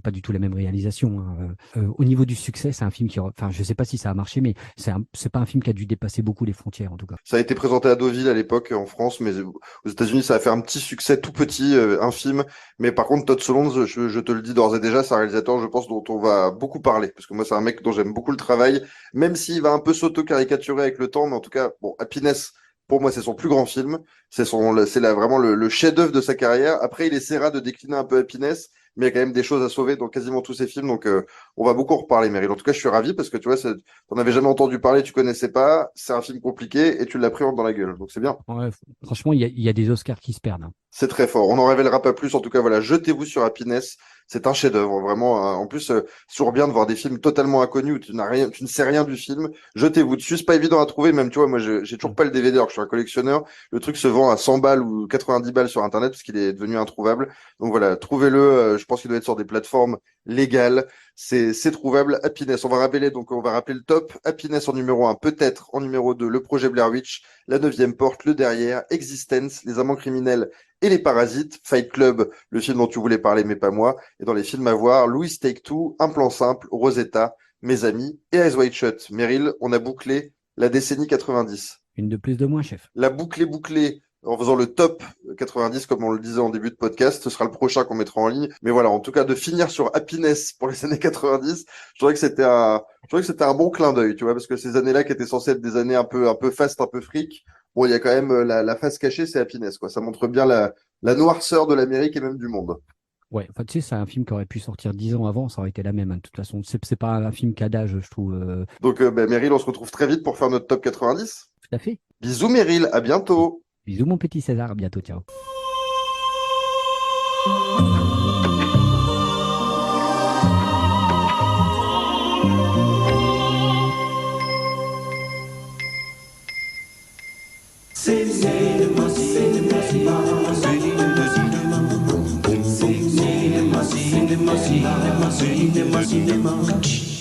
pas du tout la même réalisation, hein. Au niveau du succès, c'est un film enfin, je sais pas si ça a marché, mais c'est pas un film qui a dû dépasser beaucoup les frontières, en tout cas. Ça a été présenté à Deauville à l'époque en France, mais aux États-Unis, ça a fait un petit succès tout petit, infime. Mais par contre, Todd Solondz, je te le dis d'ores et déjà, c'est un réalisateur, je pense, dont on va beaucoup parler. Parce que moi, c'est un mec dont j'aime beaucoup le travail, même s'il va un peu s'auto-caricaturer avec le temps. Mais en tout cas, bon, Happiness, pour moi, c'est son plus grand film. Vraiment le chef-d'œuvre de sa carrière. Après, il essaiera de décliner un peu Happiness, mais il y a quand même des choses à sauver dans quasiment tous ses films. Donc, on va beaucoup en reparler, Meryl. En tout cas, je suis ravi parce que tu vois, t'en avais jamais entendu parler, tu connaissais pas. C'est un film compliqué et tu l'as pris dans la gueule. Donc, c'est bien. Ouais, franchement, il y a des Oscars qui se perdent, hein. C'est très fort. On n'en révélera pas plus. En tout cas, voilà, jetez-vous sur Happiness. C'est un chef-d'œuvre, vraiment. En plus, c'est toujours bien de voir des films totalement inconnus où tu ne sais rien du film. Jetez-vous dessus. C'est pas évident à trouver. Même, tu vois, moi, j'ai toujours pas le DVD alors que je suis un collectionneur. Le truc se vend à 100 balles ou 90 balles sur Internet parce qu'il est devenu introuvable. Donc voilà, trouvez-le. Je pense qu'il doit être sur des plateformes légales. C'est trouvable. Happiness. On va rappeler le top. Happiness en numéro 1, peut-être en numéro 2, le projet Blair Witch, La Neuvième Porte, Le Derrière, Existence, Les Amants Criminels et Les Parasites, Fight Club, le film dont tu voulais parler mais pas moi, et dans les films à voir, Louis Take Two, Un Plan Simple, Rosetta, Mes Amis et Eyes Wide Shut. Meryl, on a bouclé la décennie 90. Une de plus de moins, chef. La bouclée en faisant le top 90, comme on le disait en début de podcast, ce sera le prochain qu'on mettra en ligne. Mais voilà, en tout cas, de finir sur Happiness pour les années 90, je trouvais que c'était un bon clin d'œil, tu vois, parce que ces années-là qui étaient censées être des années un peu fast, un peu fric, bon, il y a quand même la face cachée, c'est Happiness, quoi. Ça montre bien la noirceur de l'Amérique et même du monde. Ouais, enfin, tu sais, c'est un film qui aurait pu sortir 10 ans avant, ça aurait été la même, hein, de toute façon. C'est pas un film qu'adage, je trouve. Donc, Meryl, on se retrouve très vite pour faire notre top 90. Tout à fait. Bisous, Meryl, à bientôt. Bisous, mon petit César, à bientôt, ciao. cinéma, cinéma, cinéma.